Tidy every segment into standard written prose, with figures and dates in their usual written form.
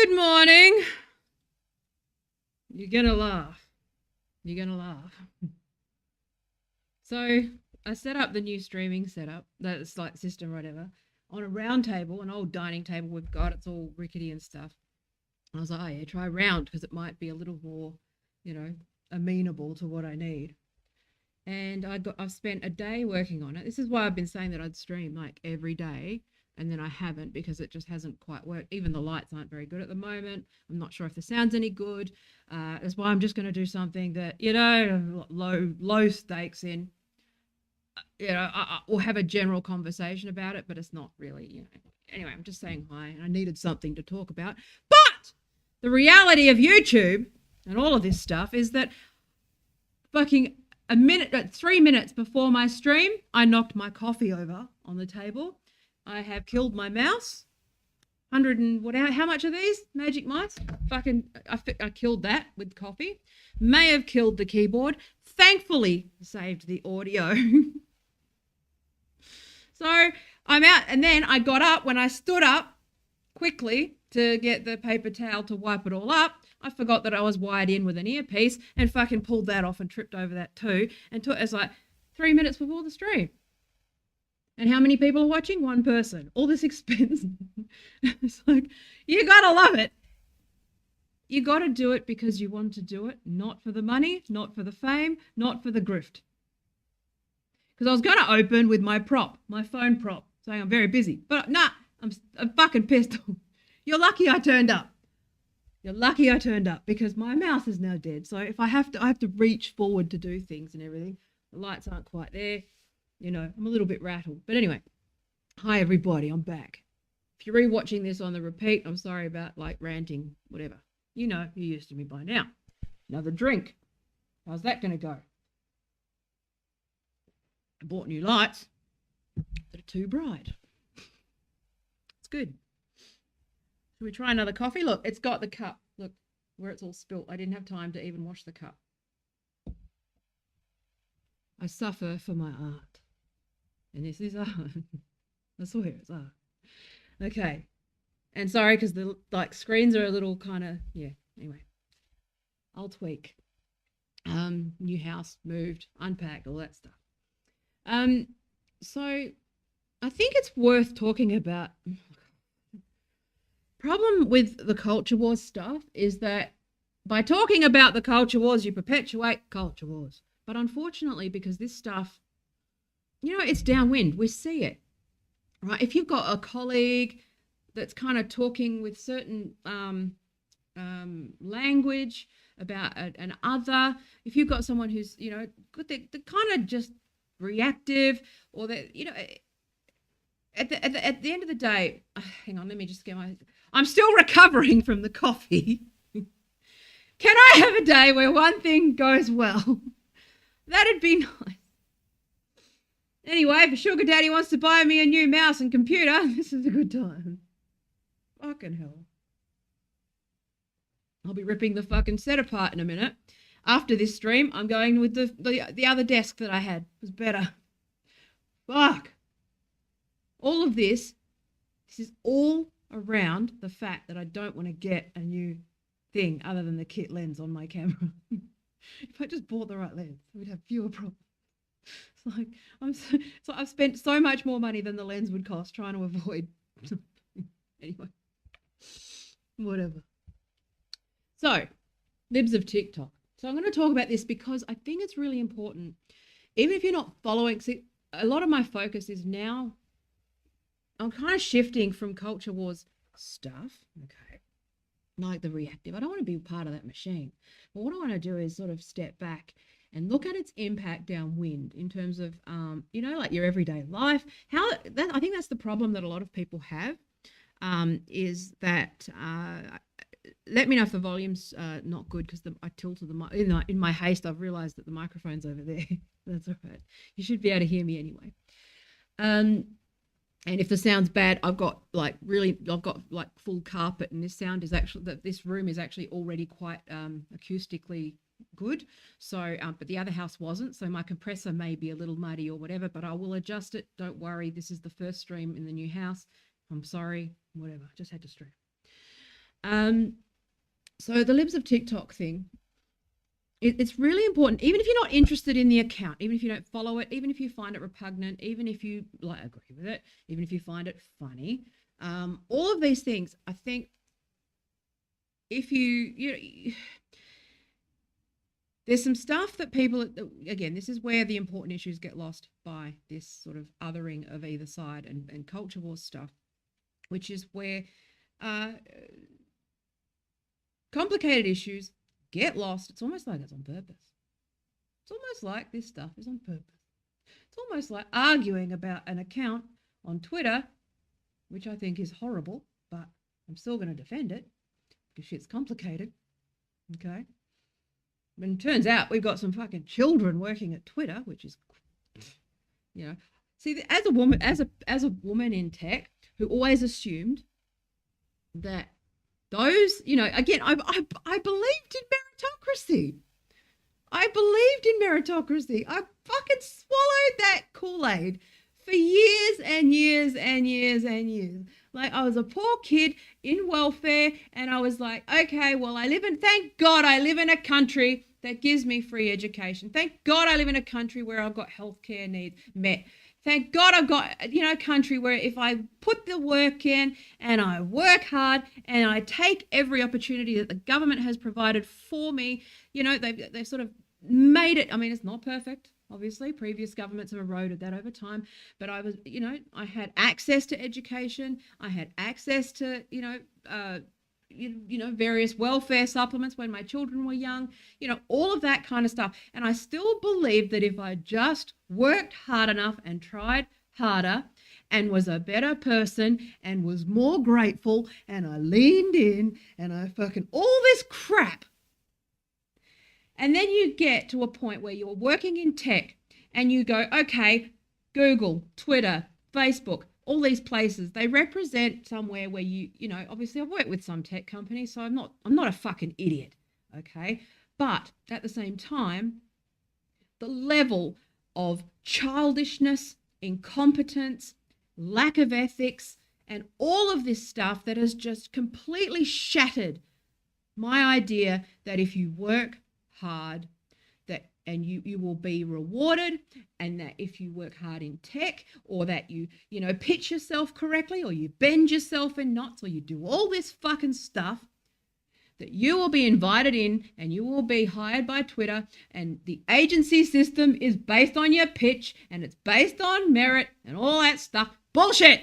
Good morning. You're gonna laugh. You're gonna laugh. So, I set up the new streaming setup, that's like system or whatever, on a round table, an old dining table we've got. It's all rickety and stuff. I was like, oh yeah, try round because it might be a little more, you know, amenable to what I need. And I've spent a day working on it. This is why I've been saying that I'd stream like every day, and then I haven't because it just hasn't quite worked. Even the lights aren't very good at the moment. I'm not sure if the sound's any good. That's why I'm just going to do something that, you know, low stakes in. You know, we'll have a general conversation about it, but it's not really, you know. Anyway, I'm just saying hi, and I needed something to talk about. But the reality of YouTube and all of this stuff is that fucking 3 minutes before my stream, I knocked my coffee over on the table. I have killed my mouse. 100 and what? How much are these magic mice? Fucking, I killed that with coffee. May have killed the keyboard. Thankfully, saved the audio. So I'm out, and then I got up. When I stood up quickly to get the paper towel to wipe it all up, I forgot that I was wired in with an earpiece and fucking pulled that off and tripped over that too. And it's like 3 minutes before the stream. And how many people are watching? One person. All this expense. It's like, you gotta love it. You gotta do it because you want to do it, not for the money, not for the fame, not for the grift. Because I was going to open with my prop, my phone prop, saying I'm very busy. But nah, I'm fucking pissed. You're lucky I turned up. You're lucky I turned up because my mouse is now dead. So if I have to reach forward to do things and everything. The lights aren't quite there. You know, I'm a little bit rattled. But anyway, hi everybody, I'm back. If you're rewatching this on the repeat, I'm sorry about like ranting, whatever. You know, you're used to me by now. Another drink. How's that going to go? I bought new lights that are too bright. It's good. Should we try another coffee? Look, it's got the cup. Look, where it's all spilt. I didn't have time to even wash the cup. I suffer for my art. And this is art. I swear it's art. Okay. And sorry, because the screens are a little kind of, yeah, anyway. I'll tweak. New house, moved, unpacked, all that stuff. So I think it's worth talking about. Problem with the culture wars stuff is that by talking about the culture wars, you perpetuate culture wars. But unfortunately, because this stuff, you know, it's downwind. We see it, right? If you've got a colleague that's kind of talking with certain language about an other, if you've got someone who's, you know, they're kind of just reactive, or that, you know, at the end of the day, hang on, let me just I'm still recovering from the coffee. Can I have a day where one thing goes well? That'd be nice. Anyway, if a sugar daddy wants to buy me a new mouse and computer, this is a good time. Fucking hell. I'll be ripping the fucking set apart in a minute. After this stream, I'm going with the other desk that I had. It was better. Fuck. All of this is all around the fact that I don't want to get a new thing other than the kit lens on my camera. If I just bought the right lens, we'd have fewer problems. It's like I've spent so much more money than the lens would cost trying to avoid. Anyway, whatever. So, libs of TikTok. So I'm going to talk about this because I think it's really important. Even if you're not following, see, a lot of my focus is now, I'm kind of shifting from culture wars stuff, okay, like the reactive. I don't want to be part of that machine. But what I want to do is sort of step back and look at its impact downwind in terms of, you know, like your everyday life. I think that's the problem that a lot of people have, is that, let me know if the volume's not good because I tilted the mic. In my haste, I've realised that the microphone's over there. That's all right. You should be able to hear me anyway. And if the sound's bad, I've got like full carpet, and this room is actually already quite acoustically good. So, but the other house wasn't. So my compressor may be a little muddy or whatever, but I will adjust it. Don't worry. This is the first stream in the new house. I'm sorry. Whatever. Just had to stream. So the libs of TikTok thing it's really important, even if you're not interested in the account, even if you don't follow it, even if you find it repugnant, even if you agree with it, even if you find it funny, all of these things, I think if there's some stuff that people, again, this is where the important issues get lost by this sort of othering of either side and culture war stuff, which is where complicated issues get lost. It's almost like it's on purpose. It's almost like this stuff is on purpose. It's almost like arguing about an account on Twitter, which I think is horrible, but I'm still going to defend it because shit's complicated. Okay? And it turns out we've got some fucking children working at Twitter, which is, see, as a woman in tech who always assumed that those, again, I believed in meritocracy. I fucking swallowed that Kool-Aid for years and years and years and years. Like, I was a poor kid in welfare, and I was like, okay, well, thank God I live in a country that gives me free education. Thank God I live in a country where I've got healthcare needs met. Thank God I've got, a country where if I put the work in and I work hard and I take every opportunity that the government has provided for me, they've sort of made it. I mean, it's not perfect. Obviously, previous governments have eroded that over time, but I was, I had access to education. I had access to, various welfare supplements when my children were young, all of that kind of stuff. And I still believe that if I just worked hard enough and tried harder and was a better person and was more grateful and I leaned in and I fucking all this crap. And then you get to a point where you're working in tech and you go, okay, Google, Twitter, Facebook, all these places, they represent somewhere where obviously I've worked with some tech companies, so I'm not a fucking idiot, okay? But at the same time, the level of childishness, incompetence, lack of ethics, and all of this stuff that has just completely shattered my idea that if you work hard, and you will be rewarded, and that if you work hard in tech, or that you pitch yourself correctly, or you bend yourself in knots, or you do all this fucking stuff, that you will be invited in and you will be hired by Twitter, and the agency system is based on your pitch and it's based on merit and all that stuff. Bullshit.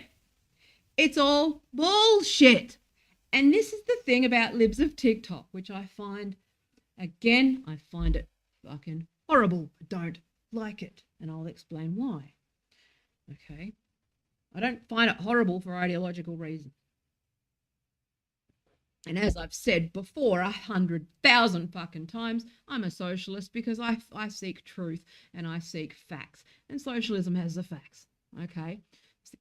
It's all bullshit. And this is the thing about libs of TikTok, which I find it fucking horrible. I don't like it, and I'll explain why. Okay? I don't find it horrible for ideological reasons. And as I've said before 100,000 fucking times, I'm a socialist because I seek truth and I seek facts. And socialism has the facts, okay?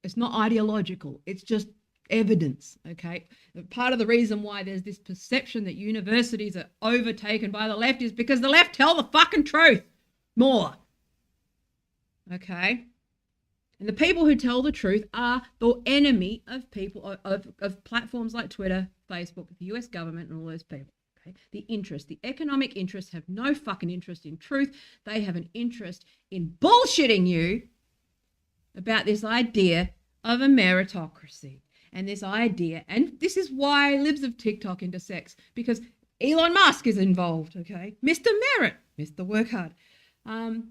It's not ideological. It's just evidence, okay? Part of the reason why there's this perception that universities are overtaken by the left is because the left tell the fucking truth more, okay? And the people who tell the truth are the enemy of people, of platforms like Twitter, Facebook, the US government, and all those people. Okay? The economic interests have no fucking interest in truth. They have an interest in bullshitting you about this idea of a meritocracy. And this idea, and this is why libs of TikTok intersects, because Elon Musk is involved, okay? Mr. Merit, Mr. Work Hard. I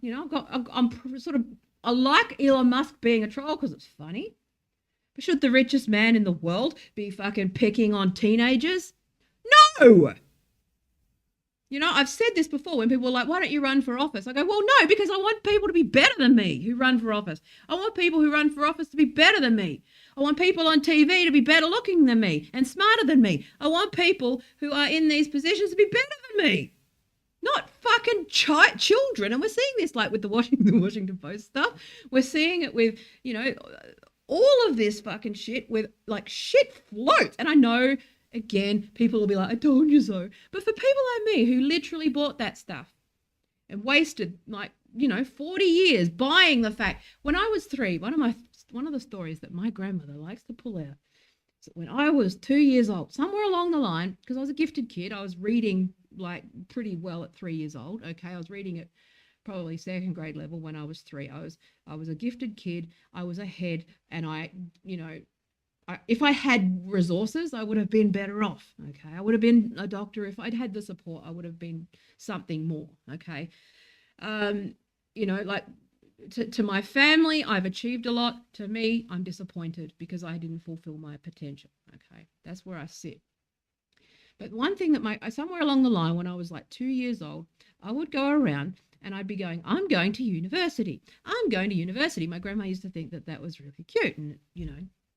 like Elon Musk being a troll because it's funny. But should the richest man in the world be fucking picking on teenagers? No! I've said this before when people are like, why don't you run for office? I go, well, no, because I want people to be better than me who run for office. I want people who run for office to be better than me. I want people on TV to be better looking than me and smarter than me. I want people who are in these positions to be better than me. Not fucking children. And we're seeing this like with the Washington Post stuff. We're seeing it with, all of this fucking shit with like shit floats. And I know, again, people will be like, I told you so. But for people like me who literally bought that stuff and wasted 40 years buying the fact. When I was 3, one of the stories that my grandmother likes to pull out is that when I was 2 years old, somewhere along the line, because I was a gifted kid, I was reading like pretty well at 3 years old. Okay, I was reading it probably second grade level when I was 3. I was a gifted kid. I was ahead, and if I had resources, I would have been better off. Okay, I would have been a doctor. If I'd had the support, I would have been something more. Okay, like to my family, I've achieved a lot. To me, I'm disappointed because I didn't fulfill my potential. Okay, that's where I sit. But one thing that somewhere along the line, when I was like 2 years old, I would go around and I'd be going, I'm going to university. I'm going to university. My grandma used to think that that was really cute and,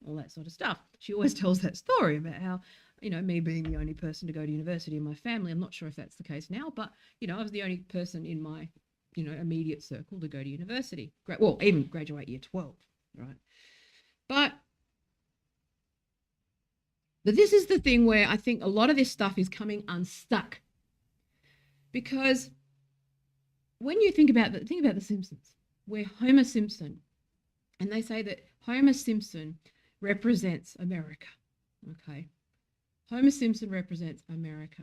all that sort of stuff. She always tells that story about how, me being the only person to go to university in my family. I'm not sure if that's the case now, but, I was the only person in my, immediate circle to go to university. Well, even graduate year 12, right? But this is the thing where I think a lot of this stuff is coming unstuck. Because when you think about The Simpsons, where Homer Simpson, and they say that Homer Simpson represents America, okay? Homer Simpson represents America.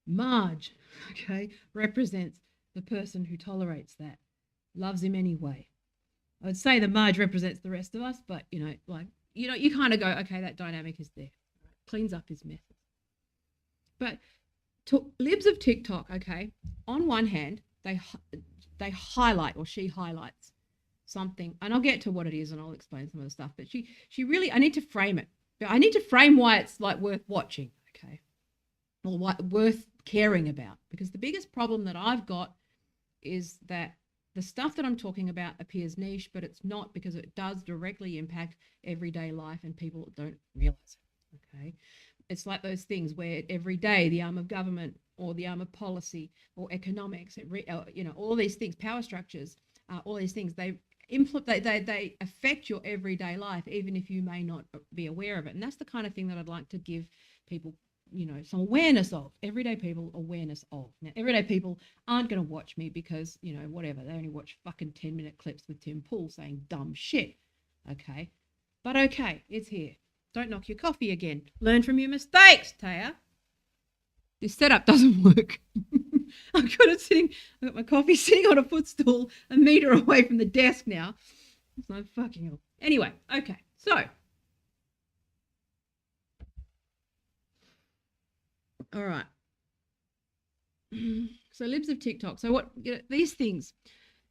Marge, okay, represents the person who tolerates that, loves him anyway. I would say that Marge represents the rest of us, but, you kind of go, okay, that dynamic is there. Cleans up his mess. But libs of TikTok, okay, on one hand, they highlight, or she highlights something, and I'll get to what it is and I'll explain some of the stuff, but she really, I need to frame it. I need to frame why it's like worth watching, okay, or worth caring about, because the biggest problem that I've got is that the stuff that I'm talking about appears niche, but it's not, because it does directly impact everyday life and people don't realize it, okay? It's like those things where every day the arm of government or the arm of policy or economics, all these things, power structures, all these things, they affect your everyday life, even if you may not be aware of it. And that's the kind of thing that I'd like to give people, some awareness of. Everyday people awareness of. Now, everyday people aren't going to watch me because, whatever. They only watch fucking 10-minute clips with Tim Pool saying dumb shit. Okay? But okay, it's here. Don't knock your coffee again. Learn from your mistakes, Taya. This setup doesn't work. I've got my coffee sitting on a footstool a meter away from the desk now. It's no fucking hell. Anyway, okay, so. All right. So libs of TikTok. So what, these things,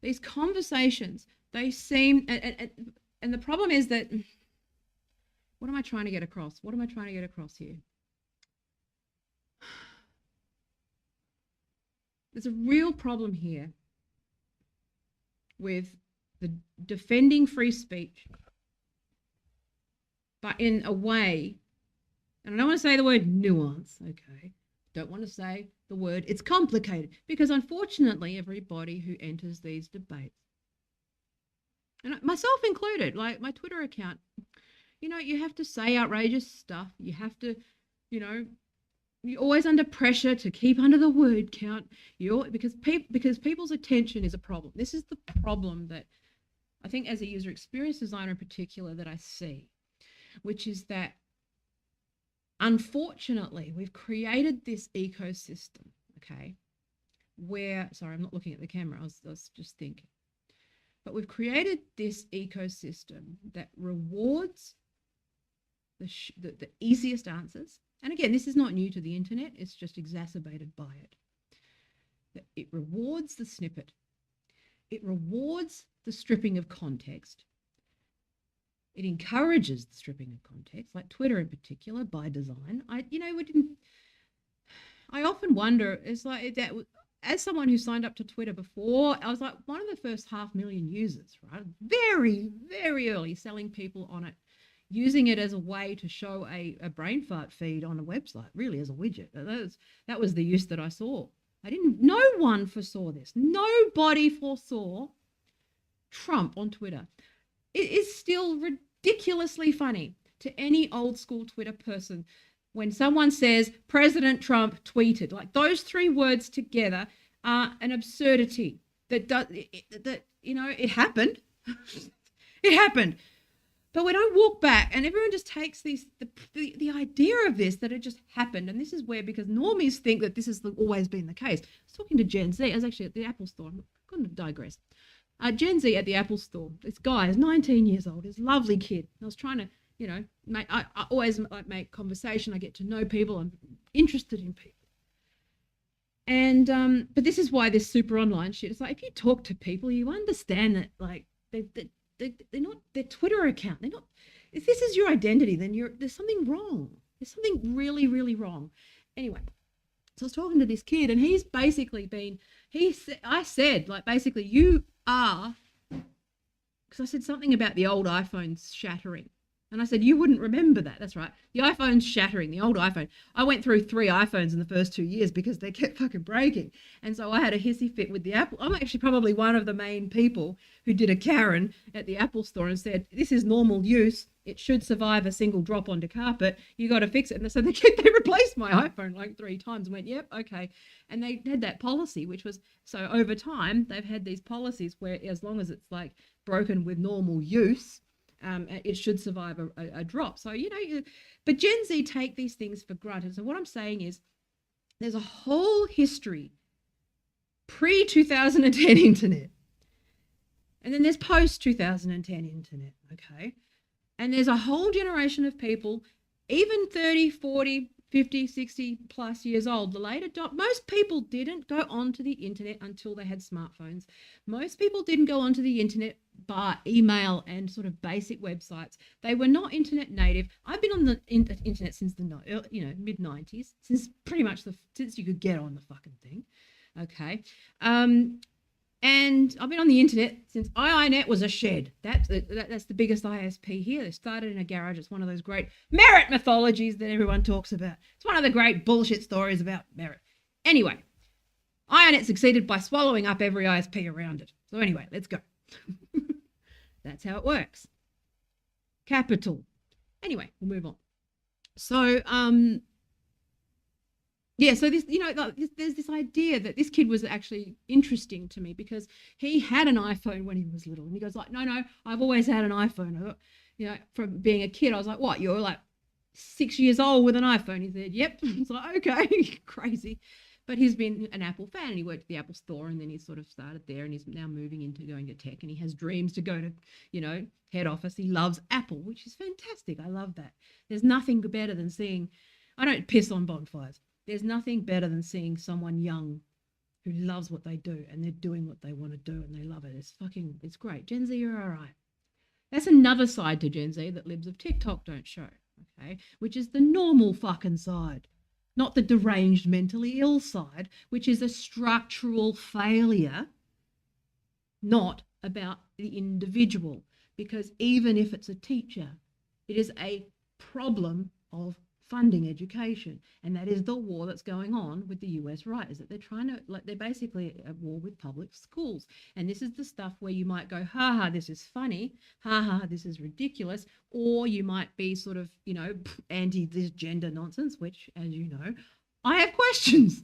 these conversations, they seem, and the problem is that, what am I trying to get across? What am I trying to get across here? There's a real problem here with the defending free speech, but in a way, and I don't want to say the word nuance, okay? Don't want to say the word it's complicated, because unfortunately everybody who enters these debates, and myself included, like my Twitter account, you have to say outrageous stuff. You have to, you're always under pressure to keep under the word count. Because people's attention is a problem. This is the problem that I think, as a user experience designer in particular, that I see, which is that unfortunately we've created this ecosystem, okay, where, sorry, I'm not looking at the camera. I was just thinking. But we've created this ecosystem that rewards the easiest answers. And again, this is not new to the internet. It's just exacerbated by it. It rewards the snippet. It rewards the stripping of context. It encourages the stripping of context, like Twitter in particular, by design. I often wonder, it's like that. As someone who signed up to Twitter before, I was like one of the first 500,000 users, right? Very, very early, selling people on it, using it as a way to show a brain fart feed on a website, really as a widget. That was the use that I saw. No one foresaw this. Nobody foresaw Trump on Twitter. It is still ridiculously funny to any old school Twitter person when someone says President Trump tweeted. Like, those three words together are an absurdity. It happened. It happened. But when I walk back and everyone just takes the idea of this, that it just happened. And this is where, because normies think that this has always been the case. I was talking to Gen Z. I was actually at the Apple store. I'm going to digress. Gen Z at the Apple store. This guy is 19 years old. He's a lovely kid. I was trying to, I always make conversation. I get to know people. I'm interested in people. And, but this is why this super online shit, it's like, if you talk to people, you understand that, like, they're not their Twitter account. They're not, if this is your identity, then there's something wrong. There's something really, really wrong. Anyway, so I was talking to this kid, and he's basically I said, like, basically, you are, because I said something about the old iPhones shattering. And I said, you wouldn't remember that. That's right. The iPhone's shattering, the old iPhone. I went through 3 iPhones in the first 2 years because they kept fucking breaking. And so I had a hissy fit with the Apple. I'm actually probably one of the main people who did a Karen at the Apple store and said, this is normal use. It should survive a single drop onto carpet. You got to fix it. And so they replaced my iPhone like 3 times and went, yep, okay. And they had that policy, which was, so over time, they've had these policies where as long as it's like broken with normal use, it should survive a drop. So, but Gen Z take these things for granted. So what I'm saying is there's a whole history pre-2010 internet. And then there's post-2010 internet, okay? And there's a whole generation of people, even 30, 40, 50, 60 plus years old, the later most people didn't go onto the internet until they had smartphones. Most people didn't go onto the internet by email and sort of basic websites. They were not internet native. I've been on the internet since the mid 90s, since pretty much since you could get on the fucking thing. Okay. And I've been on the internet since IINet was a shed. That's the biggest ISP here. They started in a garage. It's one of those great merit mythologies that everyone talks about. It's one of the great bullshit stories about merit. Anyway, IINet succeeded by swallowing up every ISP around it. So anyway, let's go. That's how it works. Capital. Anyway, we'll move on. So, so this, there's this idea that this kid was actually interesting to me because he had an iPhone when he was little. And he goes like, no, I've always had an iPhone. From being a kid, I was like, what? You're like 6 years old with an iPhone? He said, yep. It's like, okay, crazy. But he's been an Apple fan and he worked at the Apple store and then he sort of started there and he's now moving into going to tech and he has dreams to go to, head office. He loves Apple, which is fantastic. I love that. There's nothing better than seeing, I don't piss on bonfires. There's nothing better than seeing someone young who loves what they do and they're doing what they want to do and they love it. It's great. Gen Z, you're all right. That's another side to Gen Z that libs of TikTok don't show, okay? Which is the normal fucking side. Not the deranged, mentally ill side, which is a structural failure, not about the individual. Because even if it's a teacher, it is a problem of funding education. And that is the war that's going on with the US right, is that they're basically at war with public schools. And this is the stuff where you might go, this is funny, this is ridiculous, or you might be sort of, anti this gender nonsense, which, as you know, I have questions.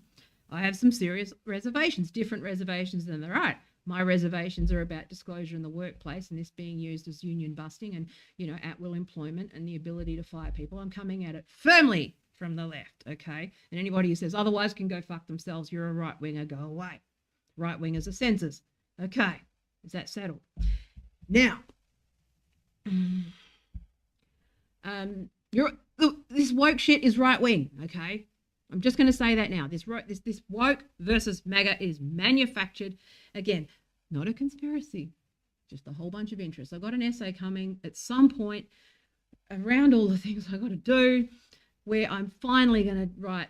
I have some serious reservations, different reservations than the right. My reservations are about disclosure in the workplace and this being used as union busting and, at-will employment and the ability to fire people. I'm coming at it firmly from the left, okay? And anybody who says otherwise can go fuck themselves. You're a right-winger, go away. Right-wingers are censors. Okay, is that settled? Now, this woke shit is right-wing, okay? I'm just going to say that now. This woke versus MAGA is manufactured. Again, not a conspiracy, just a whole bunch of interests. I've got an essay coming at some point around all the things I got to do where I'm finally going to write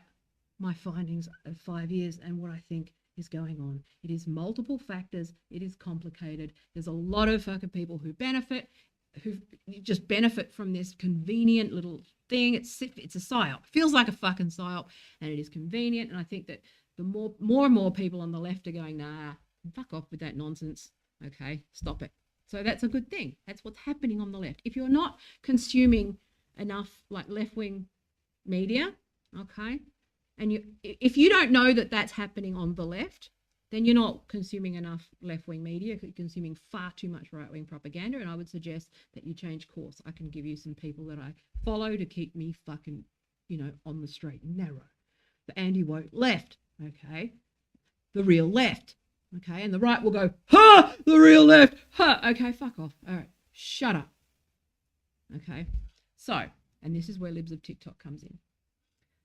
my findings of 5 years and what I think is going on. It is multiple factors. It is complicated. There's a lot of fucking people who just benefit from this convenient little thing. It's a psyop. It feels like a fucking psyop and it is convenient. And I think that the more and more people on the left are going, nah, fuck off with that nonsense. Okay, stop it. So that's a good thing. That's what's happening on the left. If you're not consuming enough like left-wing media, okay, and if you don't know that that's happening on the left, then you're not consuming enough left-wing media. You're consuming far too much right-wing propaganda, and I would suggest that you change course. I can give you some people that I follow to keep me fucking, on the straight and narrow. The anti-woke left, okay? The real left, okay? And the right will go, ha, the real left, ha, okay, fuck off. All right, shut up, okay? So, and this is where Libs of TikTok comes in.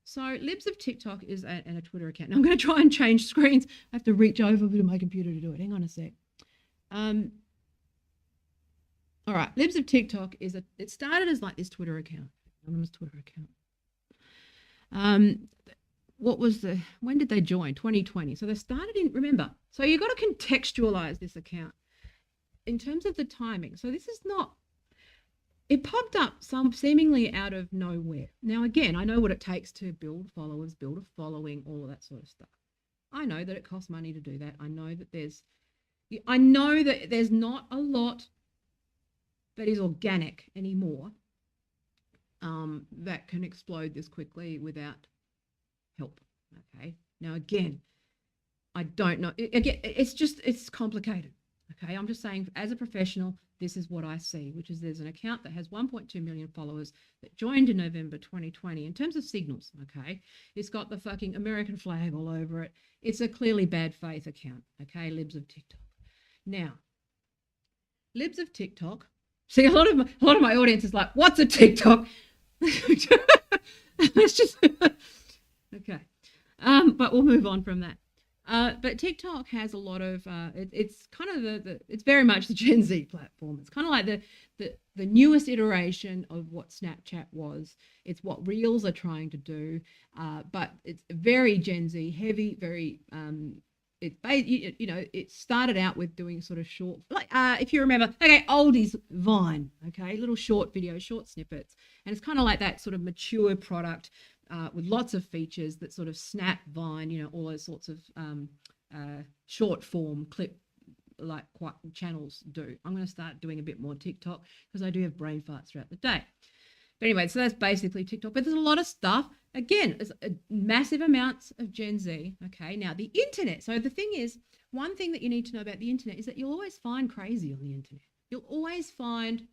So Libs of TikTok is a Twitter account. Now I'm going to try and change screens. I have to reach over to my computer to do it. Hang on a sec. All right, Libs of TikTok it started as like this Twitter account, anonymous Twitter account. When did they join? 2020. So they started remember, so you've got to contextualize this account in terms of the timing. So this is not, it popped up seemingly out of nowhere. Now, again, I know what it takes to build followers, build a following, all of that sort of stuff. I know that it costs money to do that. I know that there's not a lot that is organic anymore that can explode this quickly without help. Okay. Now, again, I don't know. It's complicated. Okay. I'm just saying, as a professional, this is what I see, which is there's an account that has 1.2 million followers that joined in November 2020. In terms of signals, okay, it's got the fucking American flag all over it. It's a clearly bad faith account, okay, Libs of TikTok. Now, Libs of TikTok. See, a lot of my audience is like, "What's a TikTok?" It's just okay. But we'll move on from that. But TikTok has a lot of it's kind of it's very much the Gen Z platform. It's kind of like the newest iteration of what Snapchat was. It's what Reels are trying to do, but it's very Gen Z heavy. Very it started out with doing sort of short, like if you remember, okay, oldies Vine, okay, little short videos, short snippets, and it's kind of like that sort of mature product. With lots of features that sort of Snap, Vine, all those sorts of short form clip like channels do. I'm going to start doing a bit more TikTok because I do have brain farts throughout the day. But anyway, so that's basically TikTok. But there's a lot of stuff. Again, it's massive amounts of Gen Z. Okay, now the internet. So the thing is, one thing that you need to know about the internet is that you'll always find crazy on the internet. You'll always find,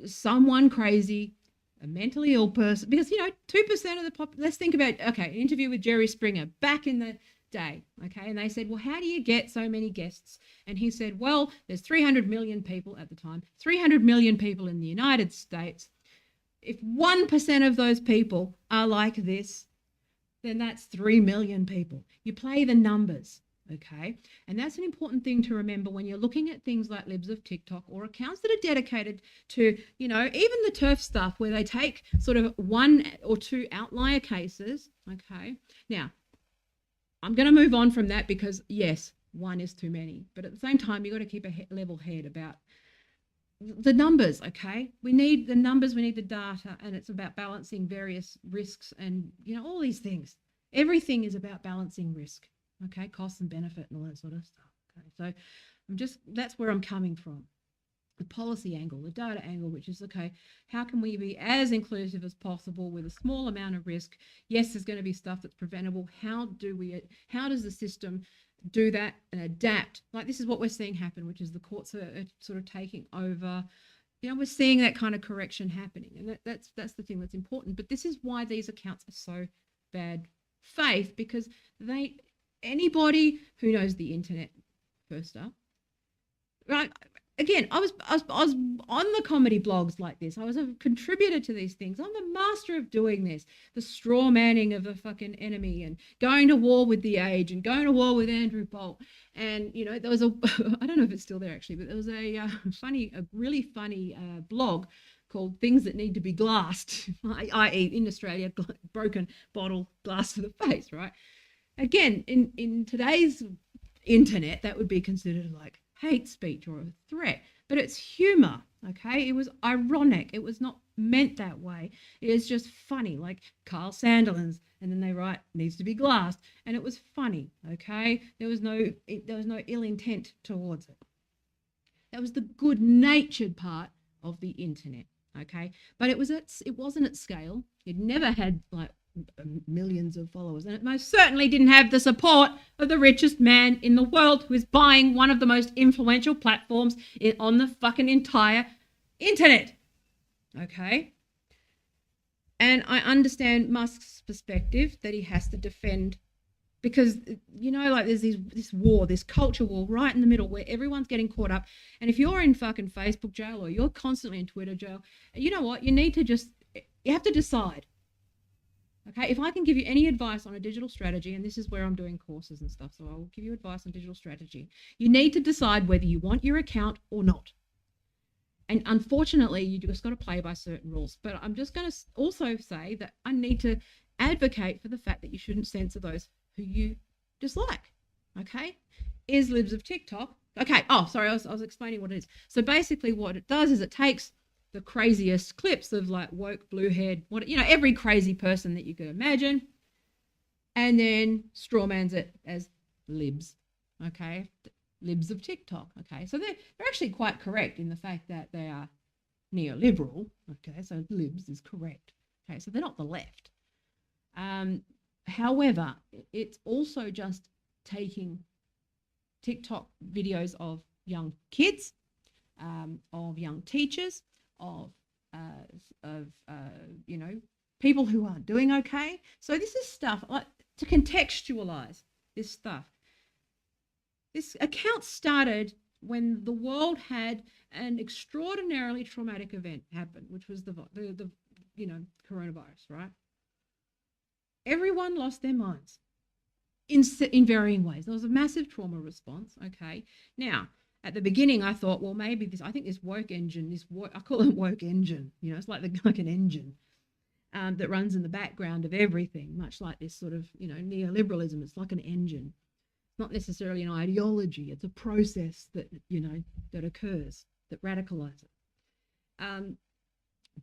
someone crazy, a mentally ill person, because 2% of the let's think about, okay, an interview with Jerry Springer back in the day, okay, and they said, well, how do you get so many guests? And he said, well, there's 300 million people at the time, 300 million people in the United States. If 1% of those people are like this, then that's 3 million people. You play the numbers. Okay, and that's an important thing to remember when you're looking at things like Libs of TikTok or accounts that are dedicated to, even the turf stuff where they take sort of 1 or 2 outlier cases. Okay, now I'm going to move on from that because, yes, 1 is too many, but at the same time, you've got to keep a level head about the numbers. Okay, we need the numbers, we need the data, and it's about balancing various risks and, all these things. Everything is about balancing risk. Okay, cost and benefit and all that sort of stuff. Okay, so that's where I'm coming from. The policy angle, the data angle, which is, okay, how can we be as inclusive as possible with a small amount of risk? Yes, there's going to be stuff that's preventable. How does the system do that and adapt? Like, this is what we're seeing happen, which is the courts are sort of taking over. We're seeing that kind of correction happening, and that's the thing that's important. But this is why these accounts are so bad faith, because anybody who knows the internet, first up, right? Again, I was on the comedy blogs like this. I was a contributor to these things. I'm a master of doing this. The straw manning of the fucking enemy and going to war with The Age and going to war with Andrew Bolt. And, there was I don't know if it's still there actually, but there was a really funny blog called Things That Need to Be Glassed, i.e. in Australia, broken bottle, glass to the face, right? Again, in today's internet, that would be considered like hate speech or a threat, but it's humor, okay? It was ironic. It was not meant that way. It is just funny, like Carl Sandilands, and then they write needs to be glassed, and it was funny, okay? There was no ill intent towards it. That was the good-natured part of the internet, okay? But it wasn't at scale. It never had like millions of followers. And it most certainly didn't have the support of the richest man in the world, who is buying one of the most influential platforms on the fucking entire internet. Okay? And I understand Musk's perspective that he has to defend, because, you know, like there's this war, this culture war right in the middle where everyone's getting caught up. And if you're in fucking Facebook jail or you're constantly in Twitter jail, you know what? You have to decide. Okay, if I can give you any advice on a digital strategy, and this is where I'm doing courses and stuff, so I will give you advice on digital strategy. You need to decide whether you want your account or not. And unfortunately, you just got to play by certain rules. But I'm just going to also say that I need to advocate for the fact that you shouldn't censor those who you dislike. Okay? Is Libs of TikTok. Okay. Oh, sorry. I was explaining what it is. So basically what it does is it takes the craziest clips of like woke bluehead, every crazy person that you could imagine, and then strawmans it as libs. Okay? Libs of TikTok. Okay? So they're actually quite correct in the fact that they are neoliberal. Okay? So libs is correct. Okay? So they're not the left. However, it's also just taking TikTok videos of young kids, of young teachers, of people who aren't doing okay. So this is stuff like to contextualize this stuff. This account started when the world had an extraordinarily traumatic event happen, which was the coronavirus, right? Everyone lost their minds in varying ways. There was a massive trauma response. Okay, now. At the beginning, I thought, well, maybe this woke engine, I call it woke engine, it's like an engine that runs in the background of everything, much like this sort of, neoliberalism. It's like an engine. It's not necessarily an ideology. It's a process that, that occurs, that radicalizes.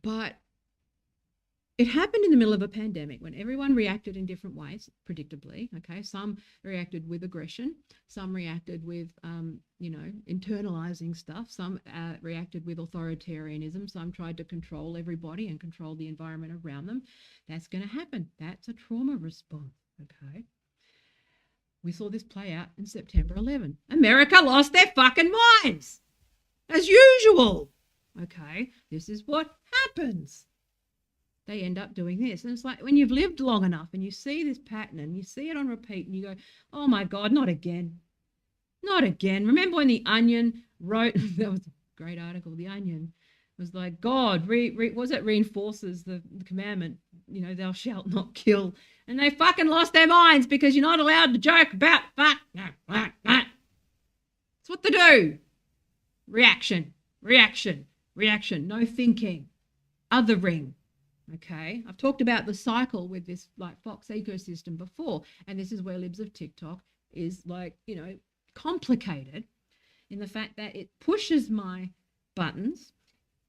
But it happened in the middle of a pandemic when everyone reacted in different ways, predictably. Okay, some reacted with aggression, some reacted with, internalizing stuff, some reacted with authoritarianism, some tried to control everybody and control the environment around them. That's going to happen. That's a trauma response. Okay, we saw this play out in September 11. America lost their fucking minds, as usual. Okay, this is what happens. They end up doing this. And it's like when you've lived long enough and you see this pattern and you see it on repeat and you go, oh my God, not again. Not again. Remember when The Onion wrote, that was a great article, The Onion was like, God, reinforces the commandment, thou shalt not kill. And they fucking lost their minds because you're not allowed to joke about fuck. That's what they do. Reaction. No thinking. Othering. Okay, I've talked about the cycle with this like Fox ecosystem before, and this is where Libs of TikTok is like, complicated in the fact that it pushes my buttons.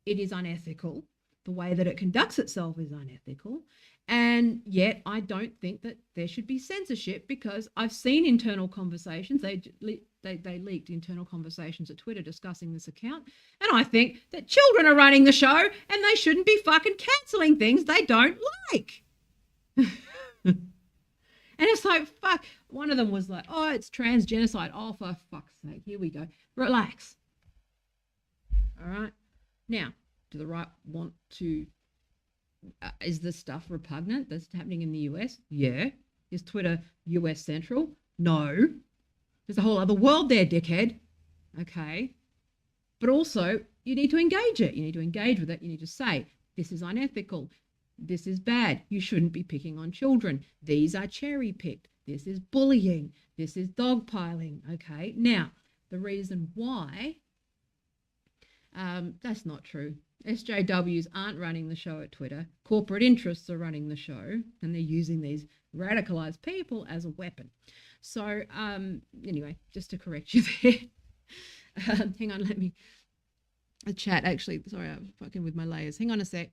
It is unethical. The way that it conducts itself is unethical. And yet I don't think that there should be censorship, because I've seen internal conversations. They leaked internal conversations at Twitter discussing this account. And I think that children are running the show and they shouldn't be fucking cancelling things they don't like. And it's like, fuck. One of them was like, oh, it's trans genocide. Oh, for fuck's sake. Here we go. Relax. All right. Now, do the right want to... is this stuff repugnant that's happening in the US? Yeah. Is Twitter US central? No. There's a whole other world there, dickhead. Okay. But also, you need to engage it. You need to engage with it. You need to say, this is unethical. This is bad. You shouldn't be picking on children. These are cherry-picked. This is bullying. This is dogpiling. Okay. Now, the reason why, that's not true. SJWs aren't running the show at Twitter. Corporate interests are running the show, and they're using these radicalized people as a weapon. So anyway, just to correct you there. Hang on, a chat actually. Sorry, I'm fucking with my layers. Hang on a sec.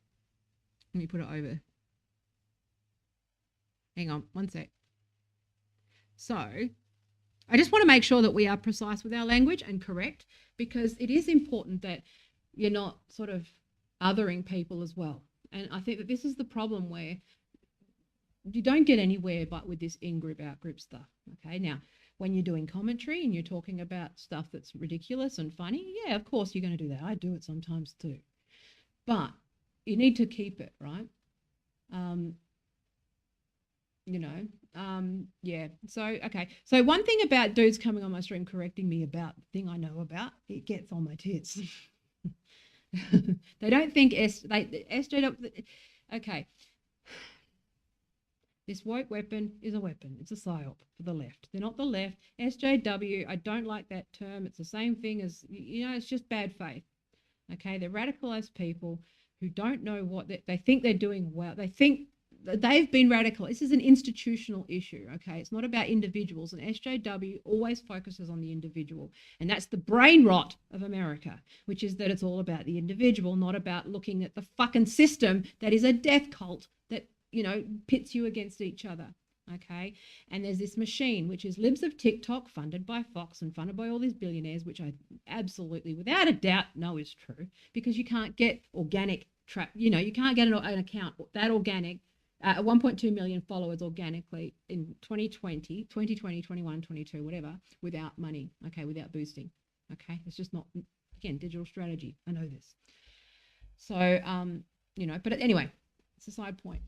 Let me put it over. Hang on, one sec. So I just want to make sure that we are precise with our language and correct, because it is important that you're not sort of othering people as well. And I think that this is the problem, where you don't get anywhere but with this in-group, out-group stuff. Okay, now when you're doing commentary and you're talking about stuff that's ridiculous and funny, yeah, of course you're going to do that. I do it sometimes too, but you need to keep it right. Yeah. So okay. So one thing about dudes coming on my stream correcting me about the thing I know about, it gets on my tits. They don't think SJ. Okay. This woke weapon is a weapon. It's a psyop for the left. They're not the left. SJW, I don't like that term. It's the same thing as, it's just bad faith. Okay, they're radicalized people who don't know what they think they're doing well. They think they've been radicalized. This is an institutional issue, okay? It's not about individuals, and SJW always focuses on the individual, and that's the brain rot of America, which is that it's all about the individual, not about looking at the fucking system that is a death cult that, pits you against each other. Okay, and there's this machine which is libs of TikTok, funded by Fox and funded by all these billionaires, which I absolutely without a doubt know is true, because you can't get organic you can't get an account that organic 1.2 million followers organically in 2020, 21, 22, whatever, without money, okay, without boosting. Okay, it's just not, again, digital strategy. I know this. So but anyway, it's a side point.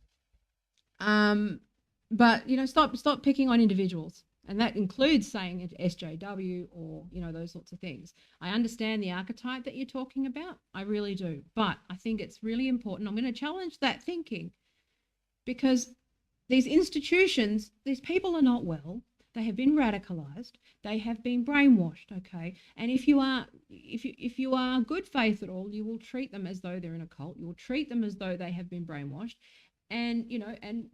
But stop picking on individuals, and that includes saying it SJW or those sorts of things. I understand the archetype that you're talking about, I really do, but I think it's really important. I'm going to challenge that thinking, because these institutions, these people are not well. They have been radicalized. They have been brainwashed. Okay, and if you are good faith at all, you will treat them as though they're in a cult. You will treat them as though they have been brainwashed. And and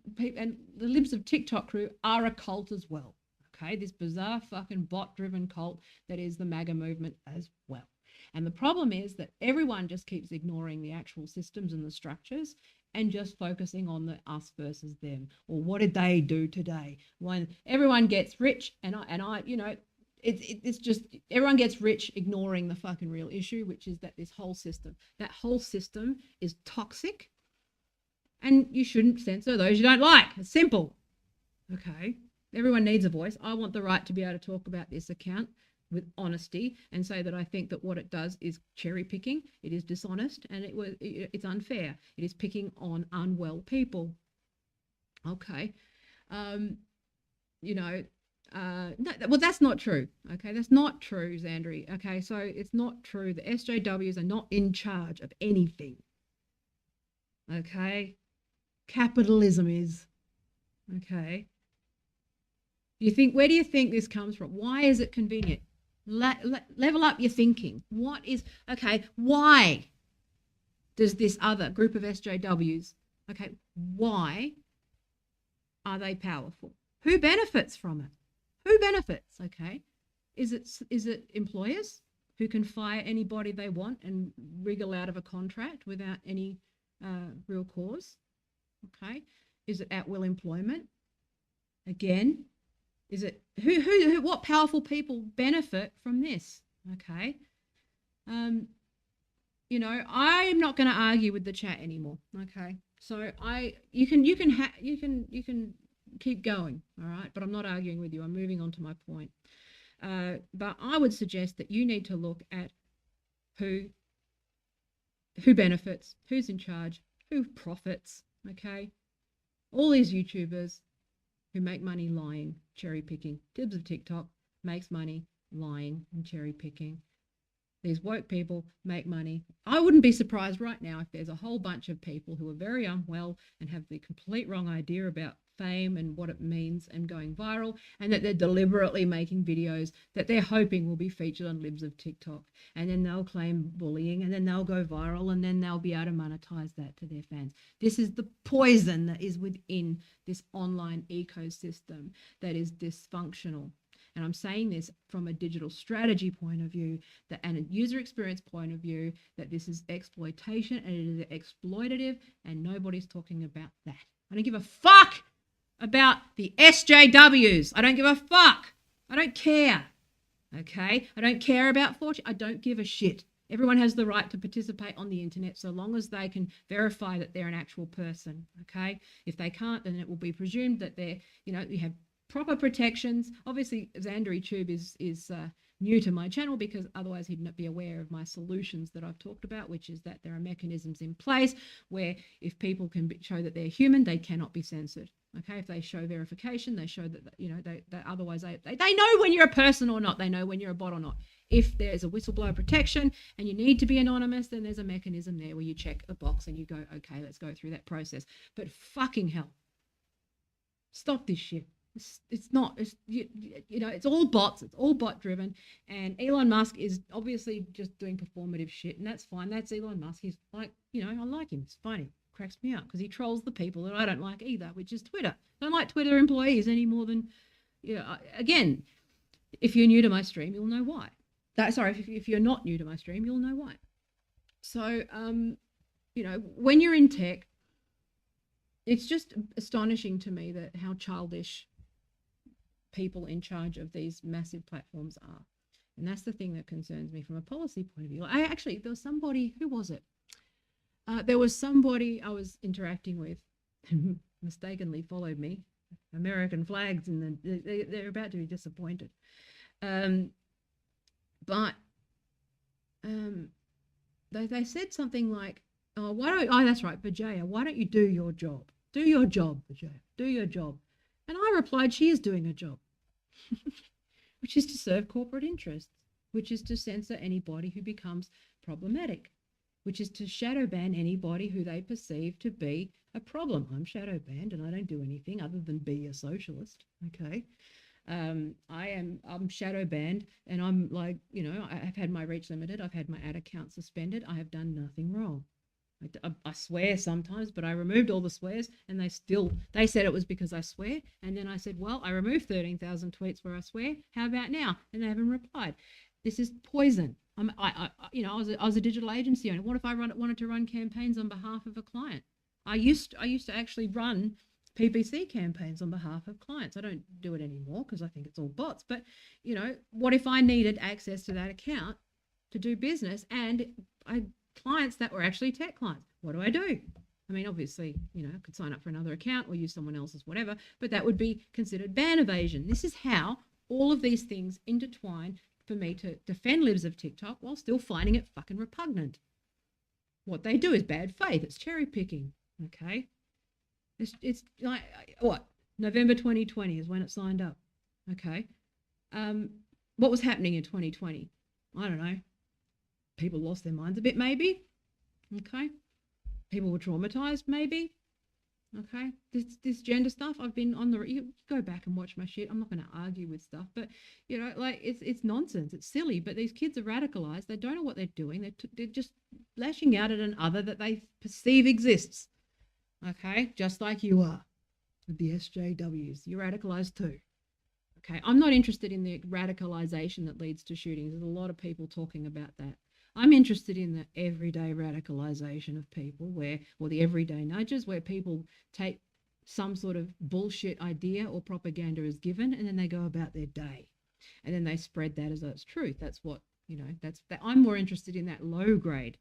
the libs of TikTok crew are a cult as well. Okay, this bizarre fucking bot-driven cult that is the MAGA movement as well. And the problem is that everyone just keeps ignoring the actual systems and the structures and just focusing on the us versus them, or what did they do today? When everyone gets rich, it's just everyone gets rich ignoring the fucking real issue, which is that that whole system is toxic. And you shouldn't censor those you don't like. It's simple. Okay. Everyone needs a voice. I want the right to be able to talk about this account with honesty and say that I think that what it does is cherry picking. It is dishonest, and it's unfair. It is picking on unwell people. Okay. No, well, that's not true. Okay, that's not true, Xandri. Okay, so it's not true. The SJWs are not in charge of anything. Okay. Capitalism is. Okay. Where do you think this comes from? Why is it convenient? Level up your thinking. Why does this other group of SJWs, why are they powerful? Who benefits from it? Who benefits? Okay. Is it employers who can fire anybody they want and wriggle out of a contract without any real cause? Okay. Is it at will employment? Again, is it what powerful people benefit from this? Okay. I'm not going to argue with the chat anymore. Okay. So you can keep going. All right. But I'm not arguing with you. I'm moving on to my point. But I would suggest that you need to look at who benefits, who's in charge, who profits. Okay. All these YouTubers who make money lying, cherry picking. Libs of TikTok makes money lying and cherry picking. These woke people make money. I wouldn't be surprised right now if there's a whole bunch of people who are very unwell and have the complete wrong idea about fame and what it means and going viral, and that they're deliberately making videos that they're hoping will be featured on Libs of TikTok, and then they'll claim bullying, and then they'll go viral, and then they'll be able to monetize that to their fans. This is the poison that is within this online ecosystem that is dysfunctional. And I'm saying this from a digital strategy point of view, and a user experience point of view, that this is exploitation and it is exploitative, and nobody's talking about that. I don't give a fuck about the SJWs. I don't give a fuck. I don't care. Okay? I don't care about fortune. I don't give a shit. Everyone has the right to participate on the internet so long as they can verify that they're an actual person, okay? If they can't, then it will be presumed that they're, you have proper protections. Obviously, Xandery Tube is new to my channel, because otherwise he'd not be aware of my solutions that I've talked about, which is that there are mechanisms in place where if people can show that they're human, they cannot be censored. Okay, if they show verification, they show that, they otherwise they know when you're a person or not. They know when you're a bot or not. If there's a whistleblower protection and you need to be anonymous, then there's a mechanism there where you check a box and you go, okay, let's go through that process. But fucking hell, stop this shit. It's not, it's all bots. It's all bot driven. And Elon Musk is obviously just doing performative shit, and that's fine. That's Elon Musk. He's like, I like him. It's funny. Cracks me up because he trolls the people that I don't like either, which is Twitter. I don't like Twitter employees any more than, again, if you're new to my stream, you'll know why. If you're not new to my stream, you'll know why. So, when you're in tech, it's just astonishing to me that how childish people in charge of these massive platforms are. And that's the thing that concerns me from a policy point of view. There was somebody, who was it? There was somebody I was interacting with who mistakenly followed me. American flags, and they're about to be disappointed. But they said something like, that's right, Vijaya, why don't you do your job? Do your job, Vijaya, do your job. And I replied, she is doing a job, which is to serve corporate interests, which is to censor anybody who becomes problematic, which is to shadow ban anybody who they perceive to be a problem. I'm shadow banned and I don't do anything other than be a socialist, okay? I'm shadow banned, and I'm like, I've had my reach limited. I've had my ad account suspended. I have done nothing wrong. I swear sometimes, but I removed all the swears, and they said it was because I swear. And then I said, well, I removed 13,000 tweets where I swear. How about now? And they haven't replied. This is poison. I was a digital agency owner. What if I wanted to run campaigns on behalf of a client? I used to actually run PPC campaigns on behalf of clients. I don't do it anymore because I think it's all bots. But, what if I needed access to that account to do business, and clients that were actually tech clients? What do I do? I mean, obviously, I could sign up for another account or use someone else's, whatever, but that would be considered ban evasion. This is how all of these things intertwine for me to defend libs of TikTok while still finding it fucking repugnant. What they do is bad faith. It's cherry picking, okay? It's like, what? November 2020 is when it signed up, okay? What was happening in 2020? I don't know. People lost their minds a bit, maybe, okay? People were traumatized, maybe, okay? This gender stuff, I've been on you go back and watch my shit. I'm not going to argue with stuff, but, it's nonsense. It's silly, but these kids are radicalized. They don't know what they're doing. They're just lashing out at an other that they perceive exists, okay? Just like you are with the SJWs. You're radicalized too, okay? I'm not interested in the radicalization that leads to shootings. There's a lot of people talking about that. I'm interested in the everyday radicalization of people or the everyday nudges where people take some sort of bullshit idea or propaganda is given, and then they go about their day. And then they spread that as though it's truth. That's what, I'm more interested in that low grade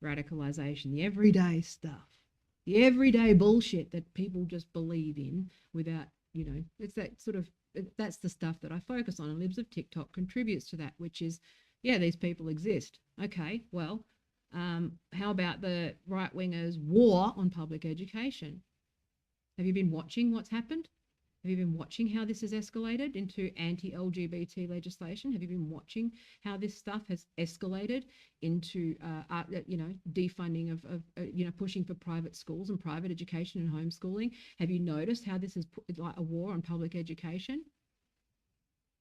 radicalization, the everyday stuff, the everyday bullshit that people just believe in without, it's that sort of, that's the stuff that I focus on. And Libs of TikTok contributes to that, which is, yeah, these people exist. Okay, well, how about the right-wingers' war on public education? Have you been watching what's happened? Have you been watching how this has escalated into anti-LGBT legislation? Have you been watching how this stuff has escalated into, defunding of pushing for private schools and private education and homeschooling? Have you noticed how this is like a war on public education?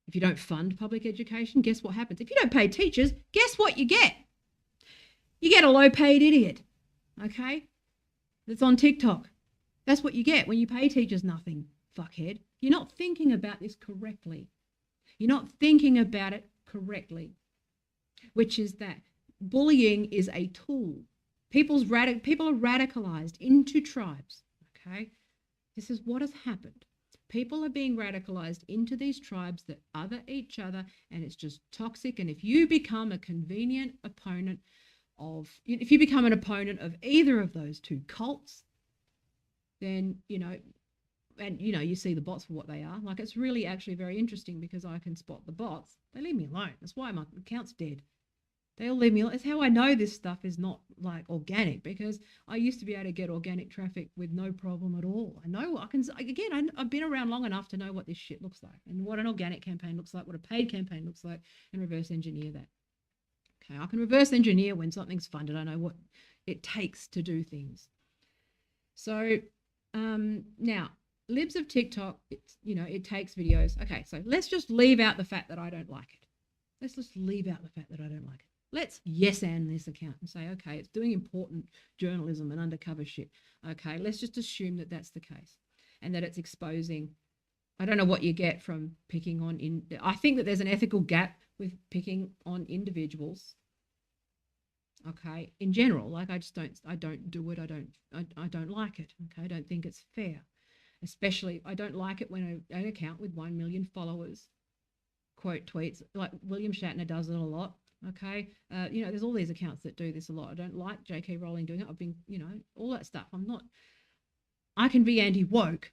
If you don't fund public education, guess what happens? If you don't pay teachers, guess what you get? You get a low-paid idiot, okay? That's on TikTok. That's what you get when you pay teachers nothing, fuckhead. You're not thinking about this correctly. You're not thinking about it correctly, which is that bullying is a tool. People are radicalized into tribes, okay? This is what has happened. People are being radicalized into these tribes that other each other, and it's just toxic. And if you become a convenient opponent if you become an opponent of either of those two cults, then, and you see the bots for what they are. Like, it's really actually very interesting because I can spot the bots. They leave me alone. That's why my account's dead. They all leave me alone. It's how I know this stuff is not like organic, because I used to be able to get organic traffic with no problem at all. I know I can, again, I've been around long enough to know what this shit looks like and what an organic campaign looks like, what a paid campaign looks like, and reverse engineer that. Okay, I can reverse engineer when something's funded. I know what it takes to do things. So now, libs of TikTok, it takes videos. Okay, so let's just leave out the fact that I don't like it. Let's just leave out the fact that I don't like it. Let's yes-and this account and say, okay, it's doing important journalism and undercover shit. Okay, let's just assume that that's the case and that it's exposing. I don't know what you get from picking on. I think that there's an ethical gap with picking on individuals. Okay, in general, like I don't do it. I don't like it. Okay, I don't think it's fair. Especially, I don't like it when an account with 1 million followers quote tweets, like William Shatner does it a lot. Okay, there's all these accounts that do this a lot. I don't like J.K. Rowling doing it. I've been, all that stuff. I can be anti-woke.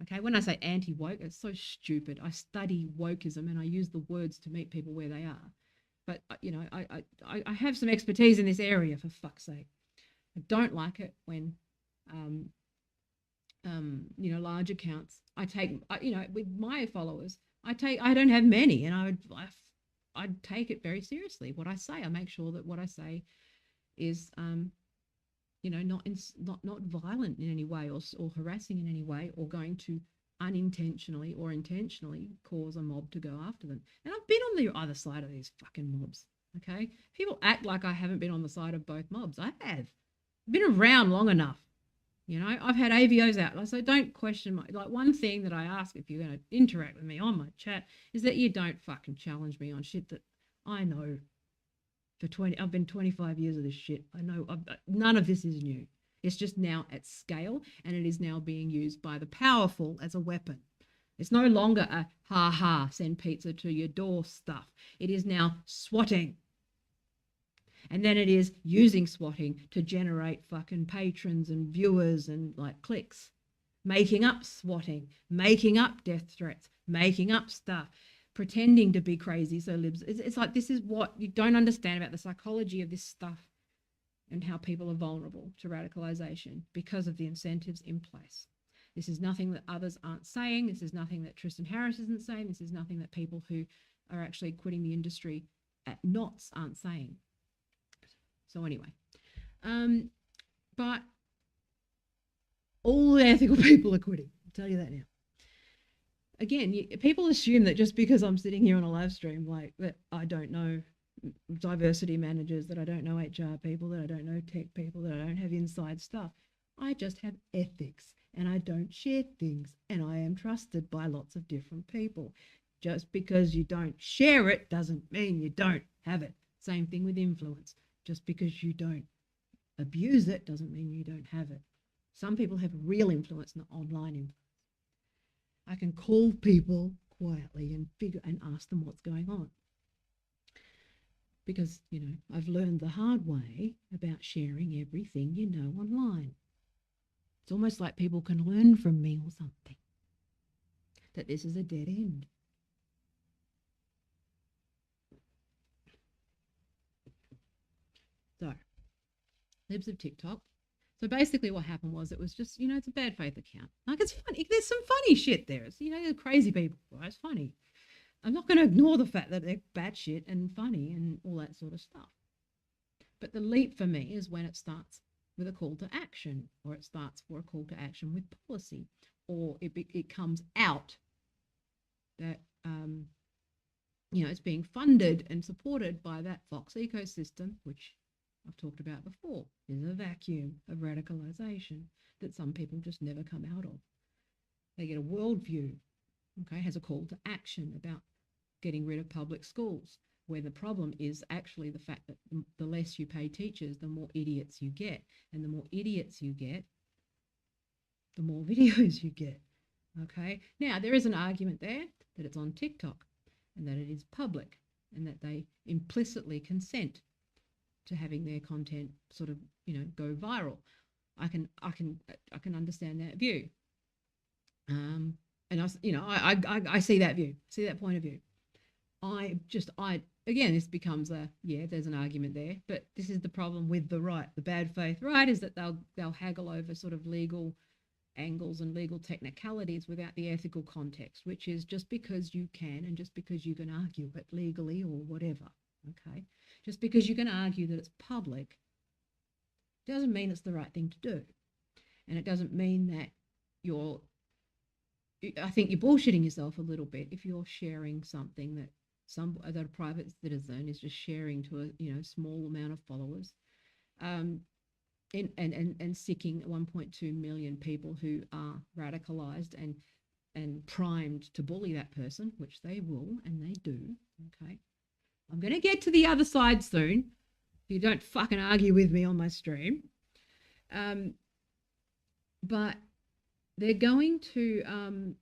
Okay, when I say anti-woke, it's so stupid. I study wokeism and I use the words to meet people where they are. But, I have some expertise in this area, for fuck's sake. I don't like it when, large accounts, with my followers, I don't have many, and I'd take it very seriously. What I say, I make sure that what I say is, not violent in any way or harassing in any way, or going to unintentionally or intentionally cause a mob to go after them. And I've been on the other side of these fucking mobs. Okay, people act like I haven't been on the side of both mobs. I have. I've been around long enough. I've had AVOs out. So don't question one thing that I ask if you're going to interact with me on my chat is that you don't fucking challenge me on shit that I know. I've been 25 years of this shit. I know none of this is new. It's just now at scale, and it is now being used by the powerful as a weapon. It's no longer a send pizza to your door stuff. It is now swatting. And then it is using swatting to generate fucking patrons and viewers and clicks. Making up swatting, making up death threats, making up stuff, pretending to be crazy. So libs, it's like, this is what you don't understand about the psychology of this stuff and how people are vulnerable to radicalization because of the incentives in place. This is nothing that others aren't saying. This is nothing that Tristan Harris isn't saying. This is nothing that people who are actually quitting the industry at knots aren't saying. So anyway, but all the ethical people are quitting. I'll tell you that now. Again, people assume that just because I'm sitting here on a live stream, that I don't know diversity managers, that I don't know HR people, that I don't know tech people, that I don't have inside stuff. I just have ethics, and I don't share things, and I am trusted by lots of different people. Just because you don't share it doesn't mean you don't have it. Same thing with influence. Just because you don't abuse it doesn't mean you don't have it. Some people have real influence, not online influence. I can call people quietly and ask them what's going on. Because, I've learned the hard way about sharing everything you know online. It's almost like people can learn from me or something. That this is a dead end. So, libs of TikTok. So basically what happened was, it was just, it's a bad faith account. It's funny. There's some funny shit there. It's, crazy people. Right? It's funny. I'm not going to ignore the fact that they're batshit and funny and all that sort of stuff. But the leap for me is when it starts with a call to action, or it starts for a call to action with policy, or it comes out that, it's being funded and supported by that Fox ecosystem, which I've talked about before, is a vacuum of radicalization that some people just never come out of. They get a worldview, has a call to action about getting rid of public schools, where the problem is actually the fact that the less you pay teachers, the more idiots you get. And the more idiots you get, the more videos you get. Okay. Now, there is an argument there that it's on TikTok and that it is public and that they implicitly consent to having their content sort of, go viral. I can understand that view. And I see that view, see that point of view. I again, this becomes there's an argument there, but this is the problem with the right, the bad faith right, is that they'll haggle over sort of legal angles and legal technicalities without the ethical context, which is just because you can and just because you can argue it legally or whatever, okay? Just because you can argue that it's public doesn't mean it's the right thing to do. And it doesn't mean that I think you're bullshitting yourself a little bit if you're sharing something that a private citizen is just sharing to a small amount of followers, and sicking 1.2 million people who are radicalized and primed to bully that person, which they will and they do. Okay, I'm going to get to the other side soon. You don't fucking argue with me on my stream. But they're going to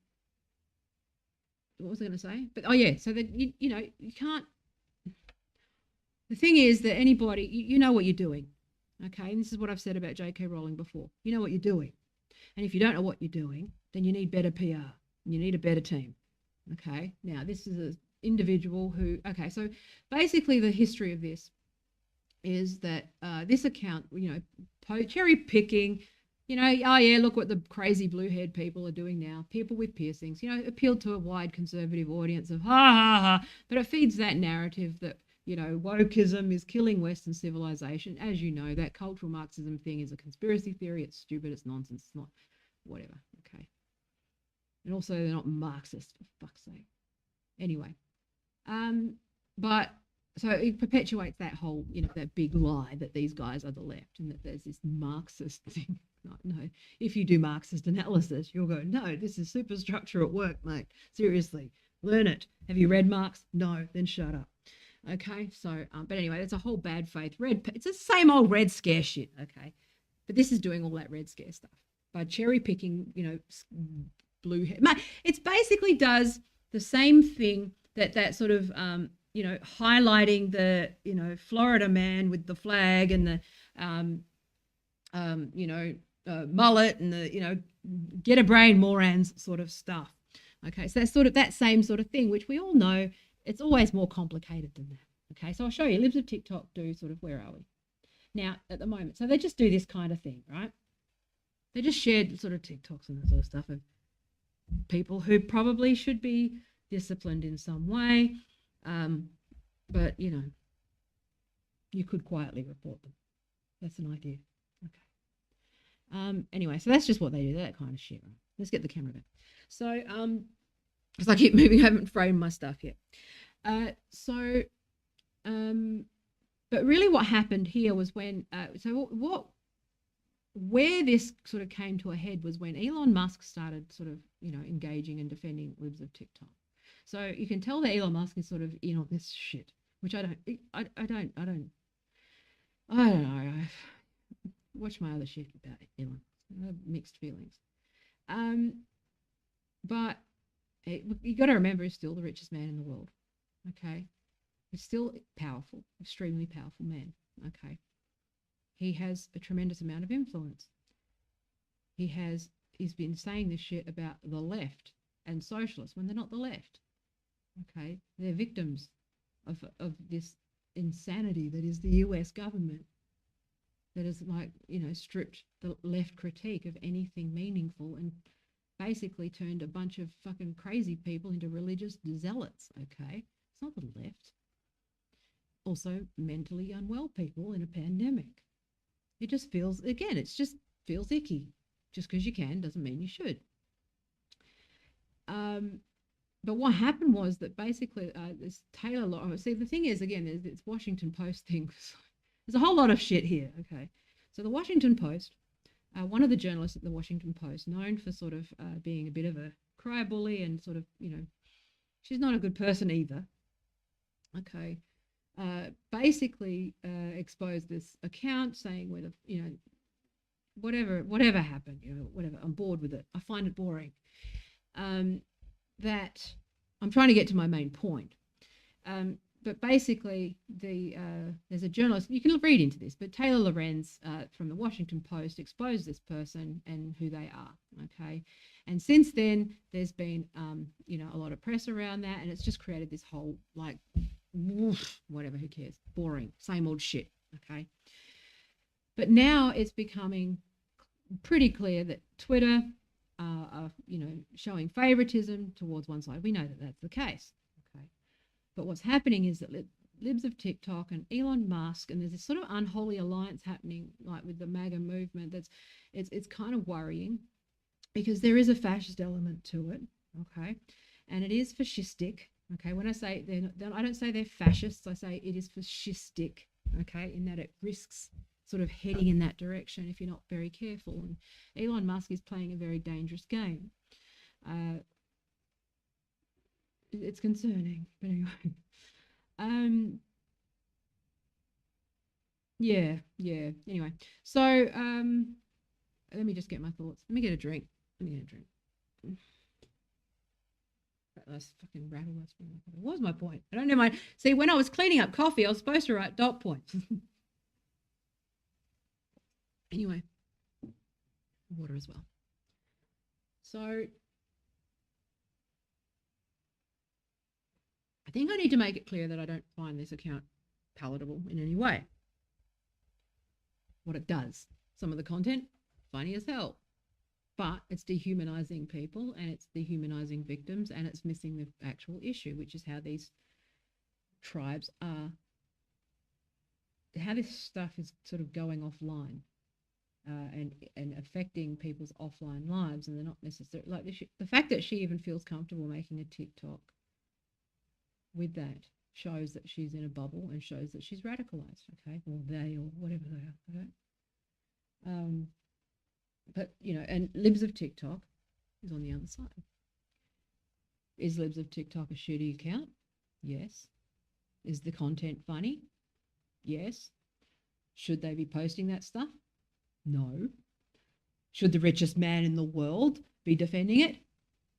what was I going to say? But so that you can't. The thing is that anybody, you know what you're doing, okay? And this is what I've said about J.K. Rowling before. You know what you're doing, and if you don't know what you're doing, then you need better PR. You need a better team, okay? Now this is an individual who, okay, so basically the history of this is that this account, cherry picking. Look what the crazy blue-haired people are doing now. People with piercings, appealed to a wide conservative audience of ha, ha, ha. But it feeds that narrative that, wokeism is killing Western civilization. As you know, that cultural Marxism thing is a conspiracy theory. It's stupid. It's nonsense. It's not whatever. Okay. And also they're not Marxist, for fuck's sake. Anyway. But so it perpetuates that whole, that big lie that these guys are the left and that there's this Marxist thing. No, if you do Marxist analysis, you'll go, no, this is superstructure at work, mate. Seriously, learn it. Have you read Marx? No, then shut up. Okay, so, but anyway, it's a whole bad faith. It's the same old Red Scare shit, okay? But this is doing all that Red Scare stuff by cherry picking, blue hair. It basically does the same thing that sort of, highlighting the, Florida man with the flag and the, mullet and the, get a brain morons sort of stuff. Okay, so that's sort of that same sort of thing, which we all know it's always more complicated than that. Okay, so I'll show you. Libs of TikTok do sort of, where are we? Now, at the moment, so they just do this kind of thing, right? They just shared sort of TikToks and that sort of stuff of people who probably should be disciplined in some way, but, you could quietly report them. That's an idea. Okay. Anyway, so that's just what they do, that kind of shit. Right? Let's get the camera back. So, because I keep moving, I haven't framed my stuff yet. But really what happened here was when, where this sort of came to a head was when Elon Musk started sort of, engaging and defending libs of TikTok. So you can tell that Elon Musk is sort of in on this shit, which I don't know. I've watched my other shit about Elon. I have mixed feelings. But you got to remember, he's still the richest man in the world. Okay, he's still powerful, extremely powerful man. Okay, he has a tremendous amount of influence. He's been saying this shit about the left and socialists when they're not the left. Okay, they're victims of this insanity that is the US government, that has stripped the left critique of anything meaningful and basically turned a bunch of fucking crazy people into religious zealots. Okay, it's not the left. Also, mentally unwell people in a pandemic. It just feels, again, it just feels icky. Just because you can doesn't mean you should. But what happened was that basically this Taylor law. See, the thing is, again, there's this Washington Post thing. There's a whole lot of shit here. Okay, so the Washington Post, one of the journalists at the Washington Post, known for sort of being a bit of a cry bully and sort of, she's not a good person either. Okay, basically exposed this account saying whether, whatever happened, whatever, I'm bored with it. I find it boring. that I'm trying to get to my main point. But basically, there's a journalist, you can read into this, but Taylor Lorenz from the Washington Post exposed this person and who they are, okay? And since then, there's been, a lot of press around that, and it's just created this whole, like, whatever, who cares? Boring, same old shit, okay? But now it's becoming pretty clear that Twitter are, showing favoritism towards one side. We know that that's the case, okay? But what's happening is that libs of TikTok and Elon Musk, and there's this sort of unholy alliance happening, like with the MAGA movement. It's kind of worrying because there is a fascist element to it, okay, and it is fascistic, okay. When I say I don't say they're fascists. I say it is fascistic, okay, in that it risks sort of heading in that direction if you're not very careful. And Elon Musk is playing a very dangerous game. It's concerning, but anyway. Yeah. Anyway, so let me just get my thoughts. Let me get a drink. That's fucking rattle. What was my point? I don't know my. See, when I was cleaning up coffee, I was supposed to write dot points. Anyway, water as well. So I think I need to make it clear that I don't find this account palatable in any way. What it does, some of the content, funny as hell, but it's dehumanizing people and it's dehumanizing victims and it's missing the actual issue, which is how these tribes are, how this stuff is sort of going offline. And affecting people's offline lives, and they're not necessarily like the fact that she even feels comfortable making a TikTok with that shows that she's in a bubble and shows that she's radicalized, okay, or they or whatever they are, okay. But and libs of TikTok is on the other side. Is libs of TikTok a shitty account? Yes. Is the content funny? Yes. Should they be posting that stuff? No. Should the richest man in the world be defending it?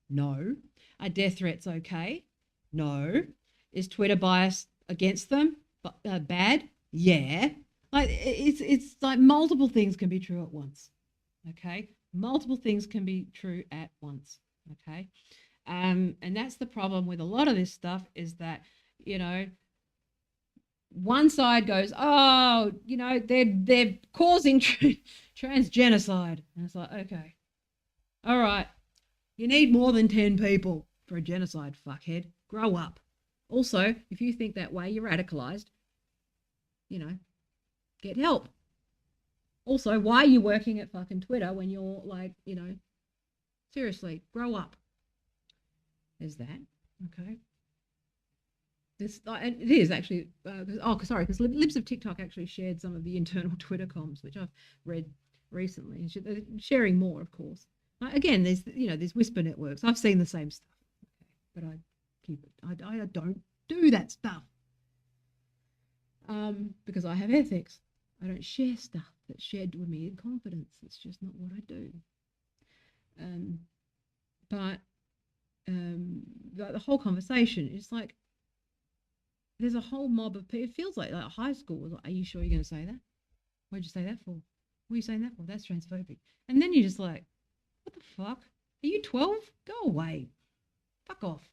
No. Are death threats okay? No. Is Twitter bias against them bad? Yeah. Like it's like multiple things can be true at once. Okay? Multiple things can be true at once. Okay? And that's the problem with a lot of this stuff is that, one side goes, oh, they're causing trans genocide. And it's like, okay, all right, you need more than 10 people for a genocide, fuckhead. Grow up. Also, if you think that way, you're radicalized. Get help. Also, why are you working at fucking Twitter when you're like, seriously, grow up. There's that, okay. And it is actually, because libs of TikTok actually shared some of the internal Twitter comms, which I've read recently. They're sharing more, of course. Again, there's whisper networks. I've seen the same stuff, okay, but I keep it. I don't do that stuff because I have ethics. I don't share stuff that's shared with me in confidence. It's just not what I do. But the whole conversation is like, there's a whole mob of people. It feels like high school. Like, are you sure you're going to say that? What'd you say that for? What are you saying that for? That's transphobic. And then you're just like, what the fuck? Are you 12? Go away. Fuck off.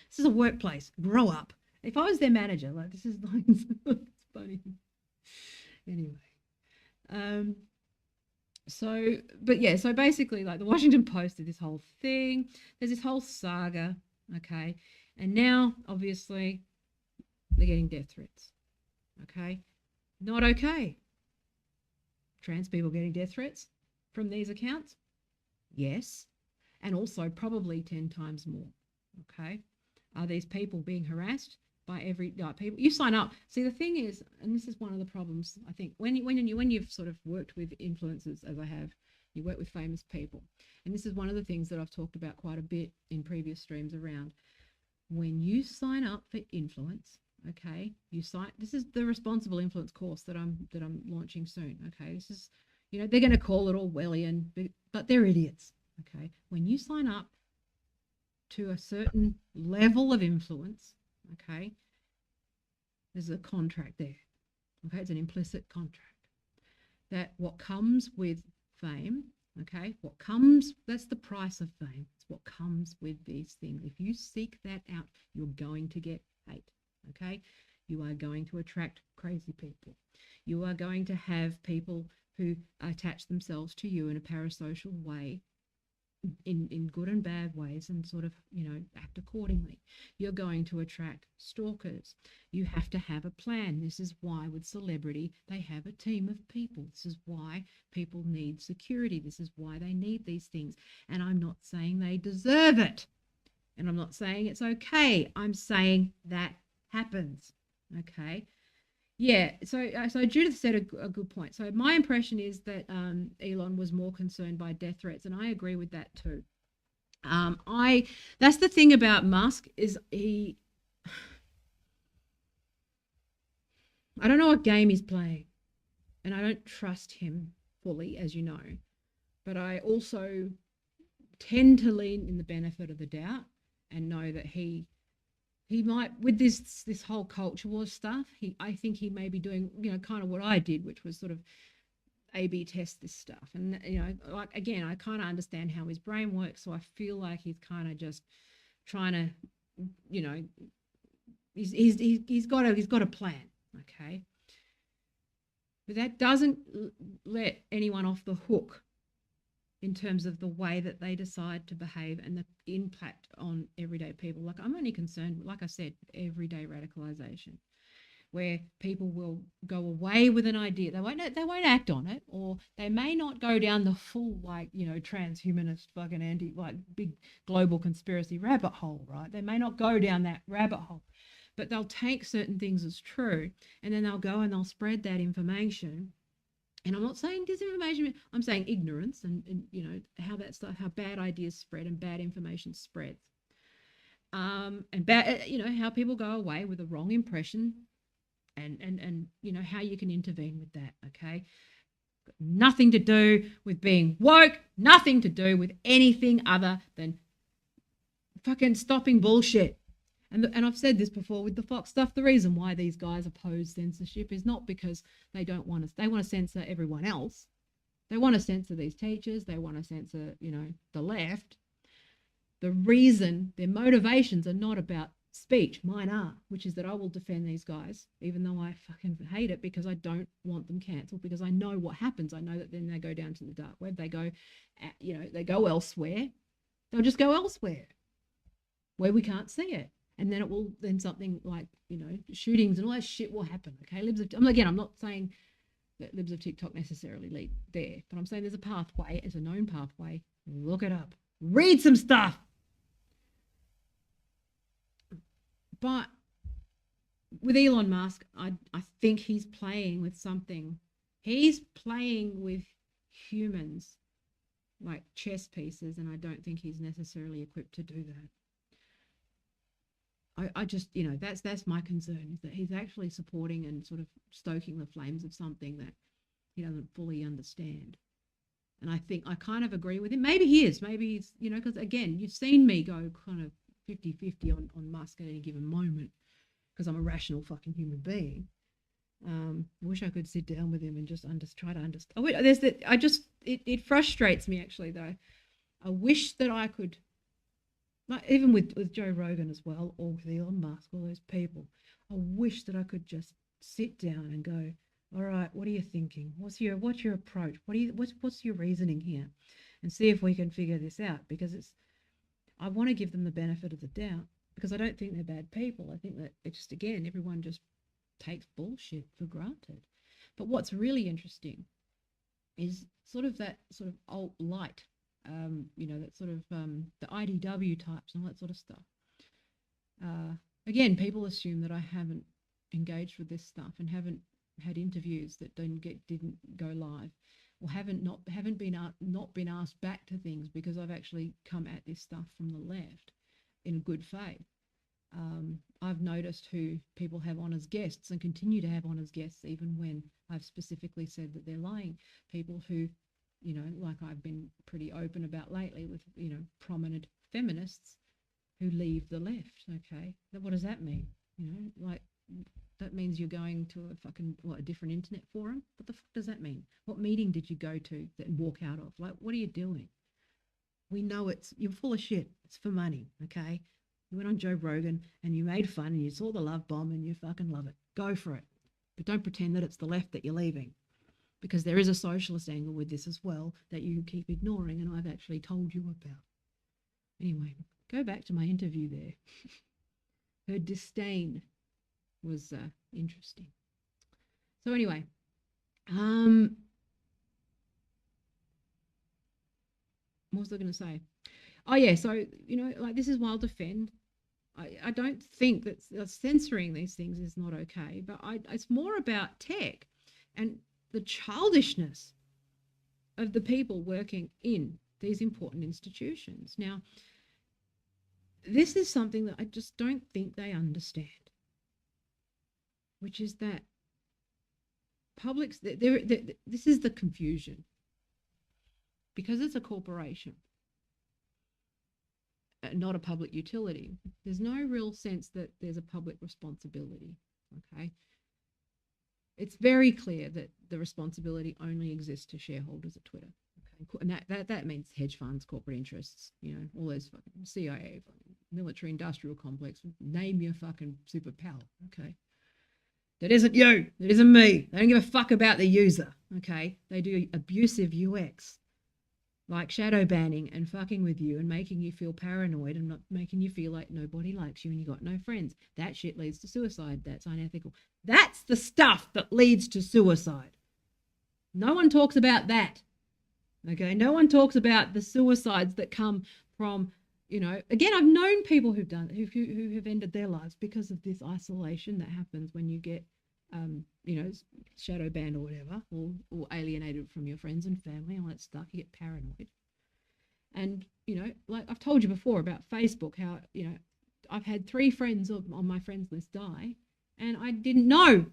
This is a workplace. Grow up. If I was their manager, like, this is like, it's funny. Anyway. So basically, like, the Washington Post did this whole thing. There's this whole saga, okay? And now, obviously, they're getting death threats, okay? Not okay. Trans people getting death threats from these accounts? Yes. And also probably 10 times more, okay? Are these people being harassed by people? You sign up. See, the thing is, and this is one of the problems, I think, when you've sort of worked with influencers, as I have, you work with famous people. And this is one of the things that I've talked about quite a bit in previous streams around. When you sign up for influence, okay, this is the responsible influence course that I'm launching soon, okay. This is, they're going to call it Orwellian, but they're idiots, Okay. When you sign up to a certain level of influence, okay, there's a contract there. Okay. It's an implicit contract that what comes with fame, okay, that's the price of fame. It's what comes with these things. If you seek that out, you're going to get hate, okay? You are going to attract crazy people. You are going to have people who attach themselves to you in a parasocial way, in good and bad ways, and sort of, act accordingly. You're going to attract stalkers. You have to have a plan. This is why with celebrity they have a team of people. This is why people need security. This is why they need these things. And I'm not saying they deserve it, and I'm not saying it's okay. I'm saying that happens. Okay. Yeah, so Judith said a good point. So my impression is that Elon was more concerned by death threats, and I agree with that too. I That's the thing about Musk, is I don't know what game he's playing, and I don't trust him fully, as you know. But I also tend to lean in the benefit of the doubt and know that he might, with this whole culture war stuff, I think he may be doing, kind of what I did, which was sort of A/B test this stuff. And like, again, I kind of understand how his brain works, so I feel like he's kind of just trying to, he's got a plan, okay? But that doesn't let anyone off the hook in terms of the way that they decide to behave and the impact on everyday people. Like, I'm only concerned, like I said, everyday radicalization, where people will go away with an idea. They won't act on it, or they may not go down the full, transhumanist fucking big global conspiracy rabbit hole, right? They may not go down that rabbit hole, but they'll take certain things as true, and then they'll go and they'll spread that information. And I'm not saying disinformation, I'm saying ignorance, and how that stuff, how bad ideas spread and bad information spreads. And bad, how people go away with a wrong impression, and how you can intervene with that, okay? Nothing to do with being woke, nothing to do with anything other than fucking stopping bullshit. And I've said this before with the Fox stuff. The reason why these guys oppose censorship is not because they want to censor everyone else. They want to censor these teachers. They want to censor, the left. The reason, their motivations are not about speech. Mine are, which is that I will defend these guys, even though I fucking hate it, because I don't want them cancelled, because I know what happens. I know that then they go down to the dark web. They go, they go elsewhere. They'll just go elsewhere where we can't see it. And then then something like, shootings and all that shit will happen. Okay. I'm not saying that libs of TikTok necessarily lead there, but I'm saying there's a pathway, it's a known pathway. Look it up. Read some stuff. But with Elon Musk, I think he's playing with something. He's playing with humans like chess pieces, and I don't think he's necessarily equipped to do that. I just, that's my concern, is that he's actually supporting and sort of stoking the flames of something that he doesn't fully understand. And I think I kind of agree with him. Maybe he is. Maybe he's, because again, you've seen me go kind of 50-50 on Musk at any given moment, because I'm a rational fucking human being. I wish I could sit down with him and just try to understand. It frustrates me, actually, though. I wish that I could, like, even with Joe Rogan as well, or with Elon Musk, all those people, I wish that I could just sit down and go, all right, what are you thinking? What's your approach? What's your reasoning here? And see if we can figure this out, because I want to give them the benefit of the doubt, because I don't think they're bad people. I think that it's just, again, everyone just takes bullshit for granted. But what's really interesting is sort of that sort of alt-light, that sort of the IDW types and all that sort of stuff. Again, people assume that I haven't engaged with this stuff and haven't had interviews that didn't go live, or haven't been asked back to things, because I've actually come at this stuff from the left in good faith. I've noticed who people have on as guests and continue to have on as guests, even when I've specifically said that they're lying. People who, you know, like I've been pretty open about lately with, you know, prominent feminists who leave the left. Okay, what does that mean? You know, like that means you're going to a fucking a different internet forum. What the fuck does that mean? What meeting did you go to and walk out of? Like, what are you doing? We know you're full of shit. It's for money. Okay, you went on Joe Rogan and you made fun and you saw the love bomb and you fucking love it. Go for it, but don't pretend that it's the left that you're leaving, because there is a socialist angle with this as well that you keep ignoring, and I've actually told you about. Anyway, go back to my interview there. Her disdain was interesting. So anyway, what was I going to say? Oh yeah, so you know, like this is why I'll defend. I don't think that censoring these things is not okay, but it's more about tech and the childishness of the people working in these important institutions. Now, this is something that I just don't think they understand, which is that publics, this is the confusion. Because it's a corporation, not a public utility, there's no real sense that there's a public responsibility, okay? It's very clear that the responsibility only exists to shareholders at Twitter. Okay, and that means hedge funds, corporate interests, you know, all those fucking CIA, military industrial complex, name your fucking superpower, okay? That isn't you, that isn't me. They don't give a fuck about the user, okay? They do abusive UX, like shadow banning and fucking with you and making you feel paranoid and not making you feel like nobody likes you and you got no friends. That shit leads to suicide. That's unethical. That's the stuff that leads to suicide. No one talks about that. Okay, no one talks about the suicides that come from, you know, again, I've known people who have ended their lives because of this isolation that happens when you get, you know, shadow banned or whatever, or alienated from your friends and family and all that stuff. You get paranoid. And, you know, like I've told you before about Facebook, how, you know, I've had 3 friends on my friends list die, and I didn't know.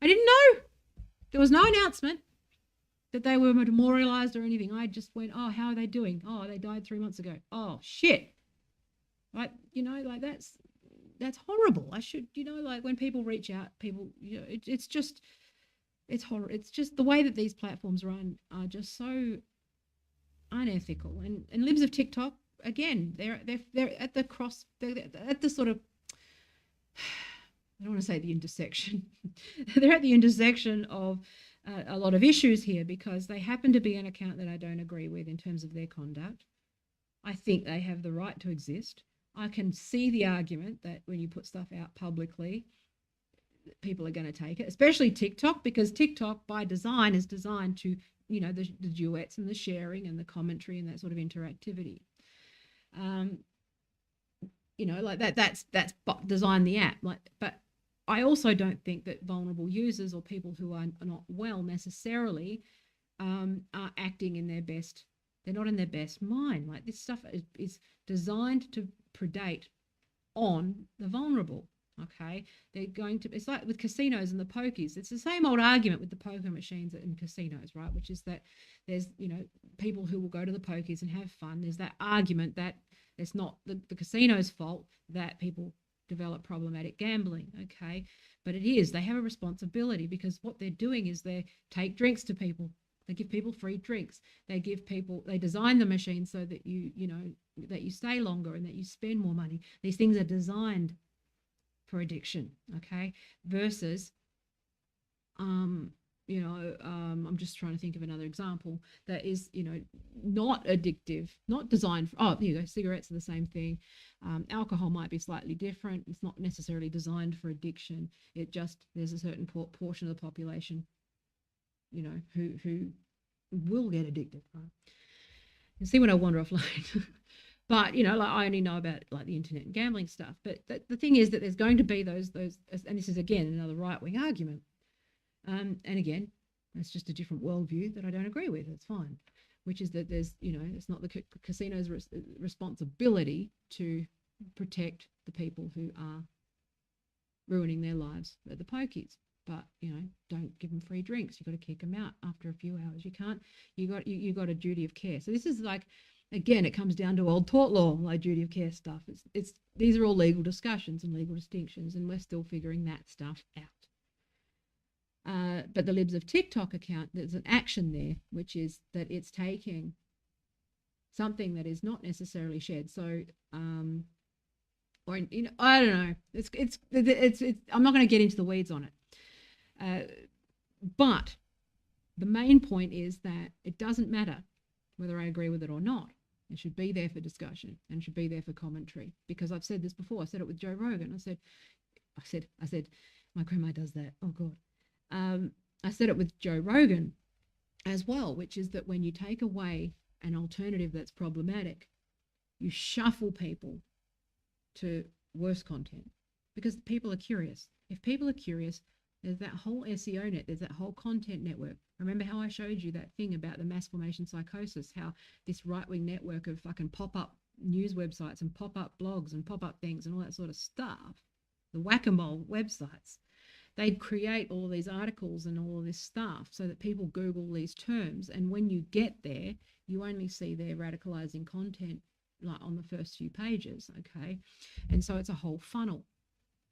There was no announcement that they were memorialized or anything. I just went, oh, how are they doing? Oh, they died 3 months ago. Oh, shit. Like, you know, like that's horrible. I should, you know, like when people reach out, people, you know, it's horrible. It's just the way that these platforms run are just so unethical. And libs of TikTok, again, they're at the they're at the sort of, I don't want to say the intersection. They're at the intersection of a lot of issues here, because they happen to be an account that I don't agree with in terms of their conduct. I think they have the right to exist. I can see the argument that when you put stuff out publicly, people are going to take it, especially TikTok, because TikTok by design is designed to, you know, the duets and the sharing and the commentary and that sort of interactivity. You know, like that's designed the app. Like, but I also don't think that vulnerable users or people who are not well necessarily are acting in their best. They're not in their best mind. Like this stuff is designed to predate on the vulnerable. Okay, they're going to. It's like with casinos and the pokies. It's the same old argument with the poker machines in casinos, right? Which is that there's, you know, people who will go to the pokies and have fun. There's that argument that it's not the casino's fault that people develop problematic gambling, okay? But it is. They have a responsibility, because what they're doing is they take drinks to people. They give people free drinks. They design the machine so that you know, that you stay longer and that you spend more money. These things are designed for addiction, okay? Versus, you know, I'm just trying to think of another example that is, you know, not addictive, not designed for, oh, there you go, cigarettes are the same thing. Alcohol might be slightly different. It's not necessarily designed for addiction. It just, there's a certain portion of the population, you know, who will get addicted, right? You see when I wander offline. But, you know, like I only know about like the internet and gambling stuff. But the thing is that there's going to be those, and this is again another right-wing argument. And again, that's just a different worldview that I don't agree with. It's fine. Which is that there's, you know, it's not the casino's responsibility to protect the people who are ruining their lives at the pokies. but don't give them free drinks. You've got to kick them out after a few hours. You can't. You got a duty of care. So this is like, again, it comes down to old tort law, like duty of care stuff. It's these are all legal discussions and legal distinctions, and we're still figuring that stuff out. But the Libs of TikTok account, there's an action there, which is that it's taking something that is not necessarily shared. So, or I don't know. It's I'm not going to get into the weeds on it. But the main point is that it doesn't matter whether I agree with it or not. It should be there for discussion and should be there for commentary, because I've said this before. I said it with Joe Rogan. I said, my grandma does that. Oh God. I said it with Joe Rogan as well, which is that when you take away an alternative that's problematic, you shuffle people to worse content, because people are curious. If people are curious, there's that whole SEO net, there's that whole content network. Remember how I showed you that thing about the mass formation psychosis, how this right-wing network of fucking pop-up news websites and pop-up blogs and pop-up things and all that sort of stuff, the whack-a-mole websites, they'd create all of these articles and all of this stuff so that people Google these terms. And when you get there, you only see their radicalizing content like on the first few pages, okay? And so it's a whole funnel.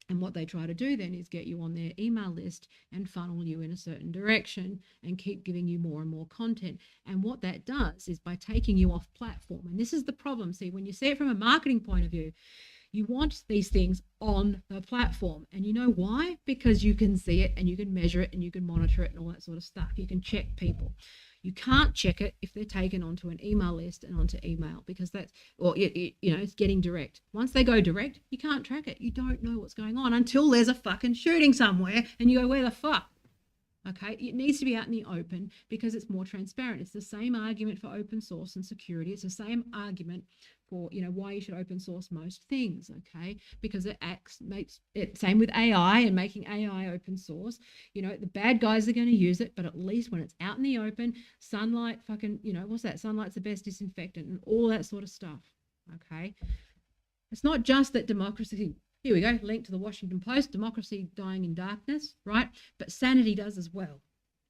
And what they try to do then is get you on their email list and funnel you in a certain direction and keep giving you more and more content. And what that does is by taking you off platform, and this is the problem. See, when you see it from a marketing point of view, you want these things on the platform. And you know why? Because you can see it and you can measure it and you can monitor it and all that sort of stuff. You can check people. You can't check it if they're taken onto an email list and onto email, because that's, or it's getting direct. Once they go direct, you can't track it. You don't know what's going on until there's a fucking shooting somewhere and you go, where the fuck? Okay, it needs to be out in the open because it's more transparent. It's the same argument for open source and security. It's the same argument for, why you should open source most things, okay? Because it makes it, same with AI and making AI open source. The bad guys are going to use it, but at least when it's out in the open, sunlight, fucking, what's that? Sunlight's the best disinfectant and all that sort of stuff, okay? It's not just that democracy, here we go, link to the Washington Post, democracy dying in darkness, right? But sanity does as well,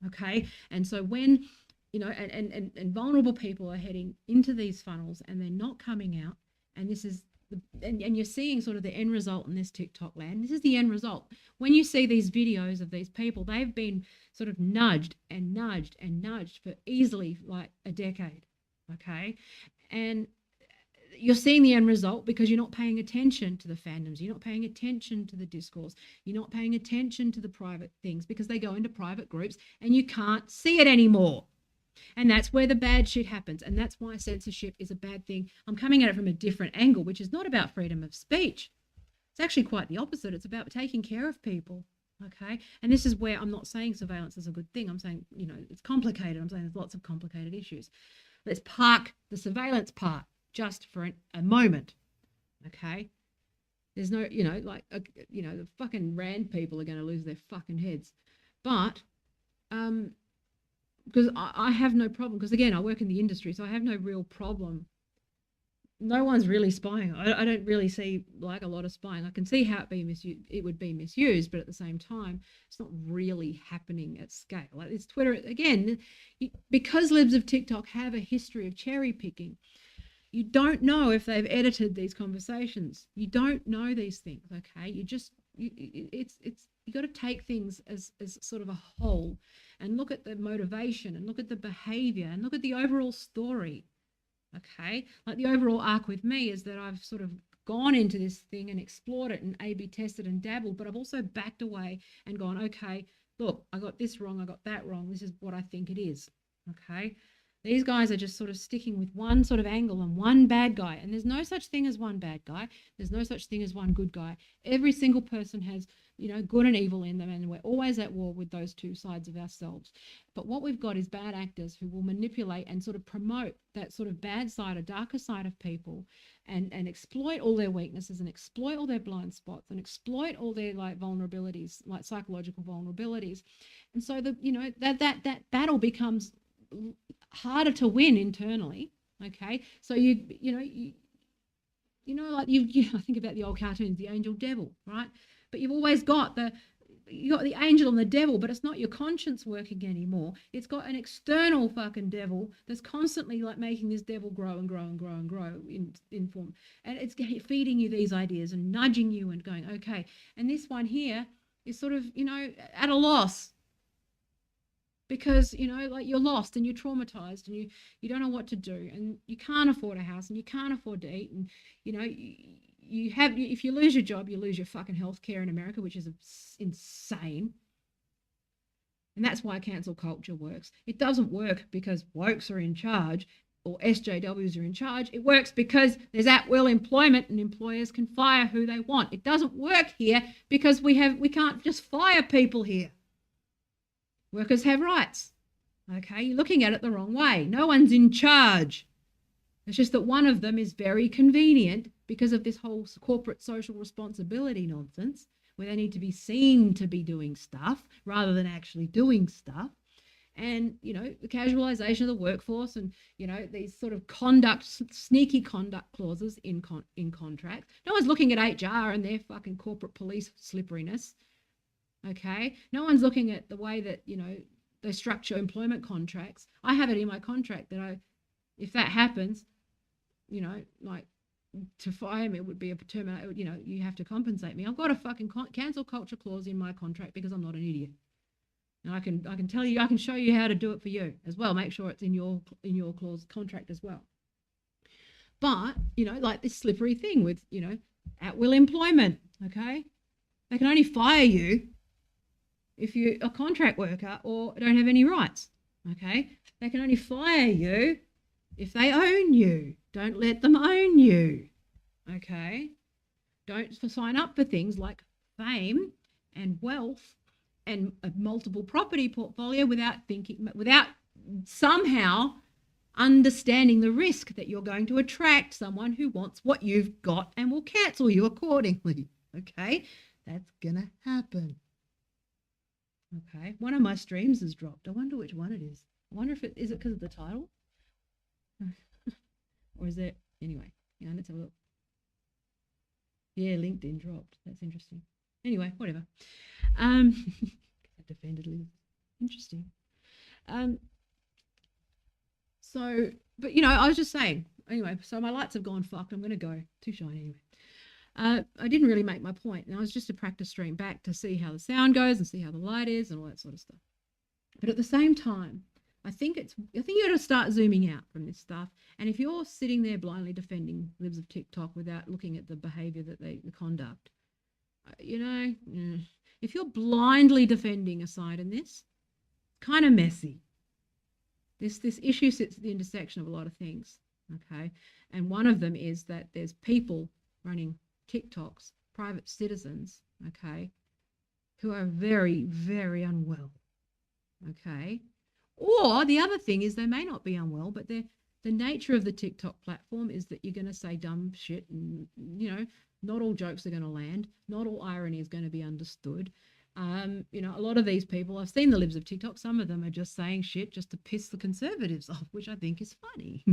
okay? And so when, and vulnerable people are heading into these funnels and they're not coming out, and this is, and you're seeing sort of the end result in this TikTok land. This is the end result. When you see these videos of these people, they've been sort of nudged and nudged and nudged for easily like a decade, okay? And you're seeing the end result because you're not paying attention to the fandoms. You're not paying attention to the discourse. You're not paying attention to the private things because they go into private groups and you can't see it anymore. And that's where the bad shit happens. And that's why censorship is a bad thing. I'm coming at it from a different angle, which is not about freedom of speech. It's actually quite the opposite. It's about taking care of people. Okay. And this is where I'm not saying surveillance is a good thing. I'm saying, it's complicated. I'm saying there's lots of complicated issues. Let's park the surveillance part just for a moment, okay? There's no, the fucking Rand people are going to lose their fucking heads. But because I have no problem, because again, I work in the industry, so I have no real problem. No one's really spying. I don't really see like a lot of spying. I can see how it would be misused, but at the same time, it's not really happening at scale. Like this Twitter, again, because libs of TikTok have a history of cherry picking, you don't know if they've edited these conversations. You don't know these things, okay? You got to take things as sort of a whole and look at the motivation and look at the behavior and look at the overall story, okay? Like the overall arc with me is that I've sort of gone into this thing and explored it and A/B tested and dabbled, but I've also backed away and gone, okay, look, I got this wrong, I got that wrong. This is what I think it is, okay? These guys are just sort of sticking with one sort of angle and one bad guy. And there's no such thing as one bad guy. There's no such thing as one good guy. Every single person has, good and evil in them. And we're always at war with those two sides of ourselves. But what we've got is bad actors who will manipulate and sort of promote that sort of bad side or darker side of people and exploit all their weaknesses and exploit all their blind spots and exploit all their like vulnerabilities, like psychological vulnerabilities. And so that battle becomes harder to win internally, okay? So I think about the old cartoons, the angel devil, right? But you've always got you got the angel and the devil, but it's not your conscience working anymore. It's got an external fucking devil that's constantly like making this devil grow and grow and grow and grow in form. And it's feeding you these ideas and nudging you and going, okay. And this one here is sort of, at a loss. Because, like you're lost and you're traumatized and you don't know what to do and you can't afford a house and you can't afford to eat. And, if you lose your job, you lose your fucking health care in America, which is insane. And that's why cancel culture works. It doesn't work because wokes are in charge or SJWs are in charge. It works because there's at-will employment and employers can fire who they want. It doesn't work here because we can't just fire people here. Workers have rights. Okay, you're looking at it the wrong way. No one's in charge. It's just that one of them is very convenient because of this whole corporate social responsibility nonsense, where they need to be seen to be doing stuff rather than actually doing stuff. And, the casualization of the workforce and, these sort of sneaky conduct clauses in contracts. No one's looking at HR and their fucking corporate police slipperiness. Okay, no one's looking at the way that they structure employment contracts. I have it in my contract that if that happens, like to fire me would be a terminate. You have to compensate me. I've got a fucking cancel culture clause in my contract because I'm not an idiot, and I can tell you, I can show you how to do it for you as well. Make sure it's in your clause contract as well. But like this slippery thing with at will employment. Okay, they can only fire you if you're a contract worker or don't have any rights, okay? They can only fire you if they own you. Don't let them own you, okay? Don't sign up for things like fame and wealth and a multiple property portfolio without somehow understanding the risk that you're going to attract someone who wants what you've got and will cancel you accordingly, okay? That's gonna happen. Okay, one of my streams has dropped. I wonder which one it is. I wonder if it is because of the title? Or is it, anyway, let's have a look. Yeah, LinkedIn dropped. That's interesting. Anyway, whatever. Defendedly. Interesting. So, but I was just saying, anyway, so my lights have gone fucked. I'm going to go. Too shiny anyway. I didn't really make my point. And I was just a practice stream back to see how the sound goes and see how the light is and all that sort of stuff. But at the same time, I think you got to start zooming out from this stuff. And if you're sitting there blindly defending libs of TikTok without looking at the behavior that they conduct, if you're blindly defending a side in this, kind of messy. This issue sits at the intersection of a lot of things. Okay, and one of them is that there's people running TikToks, private citizens, okay, who are very, very unwell, okay? Or the other thing is they may not be unwell, but the nature of the TikTok platform is that you're going to say dumb shit and, not all jokes are going to land. Not all irony is going to be understood. A lot of these people, I've seen the libs of TikTok, some of them are just saying shit just to piss the conservatives off, which I think is funny.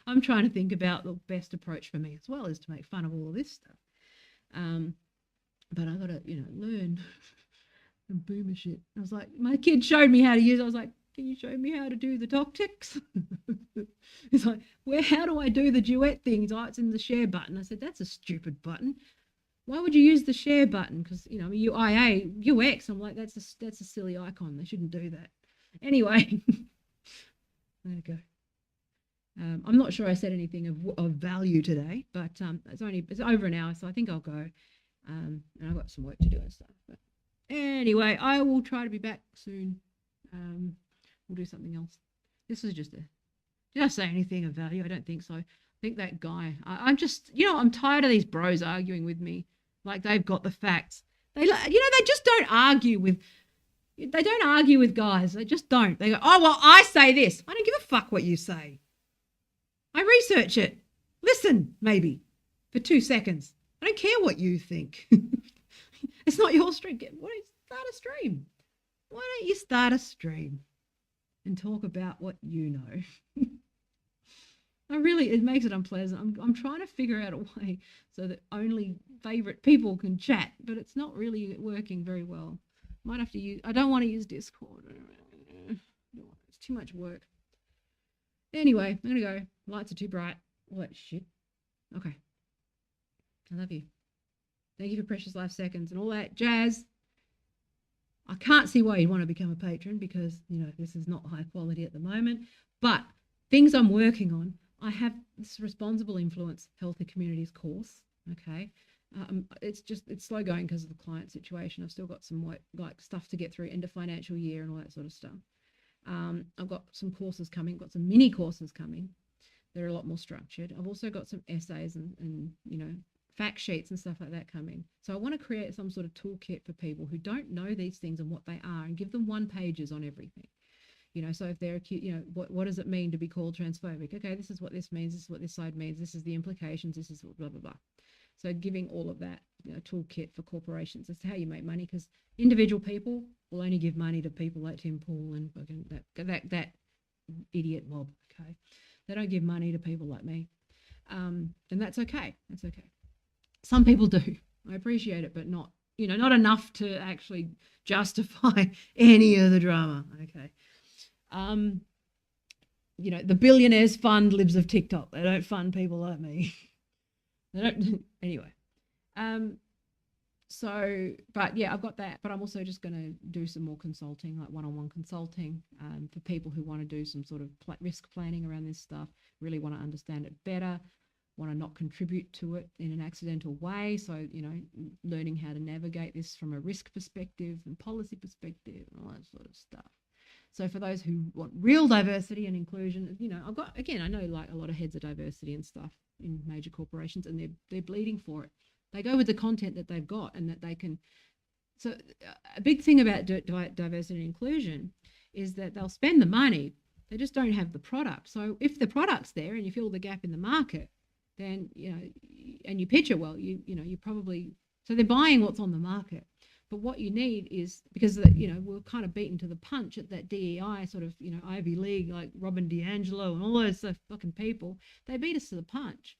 I'm trying to think about the best approach for me as well is to make fun of all of this stuff. But I got to, learn and boomer shit. I was like, my kid showed me how to use it. I was like, can you show me how to do the tactics? He's like, how do I do the duet thing? He's like, it's in the share button. I said, that's a stupid button. Why would you use the share button? Because, UX, I'm like, that's a silly icon. They shouldn't do that. Anyway, there you go. I'm not sure I said anything of value today, but it's over an hour, so I think I'll go. And I've got some work to do and stuff. But anyway, I will try to be back soon. We'll do something else. This was just did I say anything of value? I don't think so. I think that guy, I'm just, I'm tired of these bros arguing with me like they've got the facts. They just don't argue with guys. They just don't. They go, oh, well, I say this. I don't give a fuck what you say. I research it. Listen, maybe, for 2 seconds. I don't care what you think. It's not your stream. Why don't you start a stream? Why don't you start a stream and talk about what you know? It makes it unpleasant. I'm trying to figure out a way so that only favourite people can chat, but it's not really working very well. Might have to use. I don't want to use Discord. It's too much work. Anyway, I'm gonna go. Lights are too bright. All that shit. Okay. I love you. Thank you for precious life seconds and all that jazz. I can't see why you'd want to become a patron because, this is not high quality at the moment. But things I'm working on, I have this responsible influence healthy communities course. Okay. It's slow going because of the client situation. I've still got some work, like stuff to get through end of financial year and all that sort of stuff. I've got some courses coming, got some mini courses coming. They're a lot more structured. I've also got some essays and fact sheets and stuff like that coming. So I want to create some sort of toolkit for people who don't know these things and what they are and give them one pages on everything. So if they're acute, what does it mean to be called transphobic? Okay, this is what this means. This is what this side means. This is the implications. This is blah, blah, blah. So giving all of that, toolkit for corporations as to how you make money, because individual people will only give money to people like Tim Pool and fucking that idiot mob. Okay, they don't give money to people like me, and that's okay. That's okay. Some people do. I appreciate it, but not enough to actually justify any of the drama. Okay. The billionaires fund libs of TikTok. They don't fund people like me. They don't. Anyway. But yeah, I've got that. But I'm also just going to do some more consulting, like one-on-one consulting, for people who want to do some sort of risk planning around this stuff, really want to understand it better, want to not contribute to it in an accidental way. So, learning how to navigate this from a risk perspective and policy perspective and all that sort of stuff. So for those who want real diversity and inclusion, I've got, again, I know like a lot of heads of diversity and stuff in major corporations, and they're bleeding for it. They go with the content that they've got and that they can. So a big thing about diversity and inclusion is that they'll spend the money, they just don't have the product. So if the product's there and you fill the gap in the market, then, and you pitch it well, you probably, so they're buying what's on the market. But what you need is, because, we're kind of beaten to the punch at that DEI sort of, Ivy League, like Robin DiAngelo and all those fucking people, they beat us to the punch.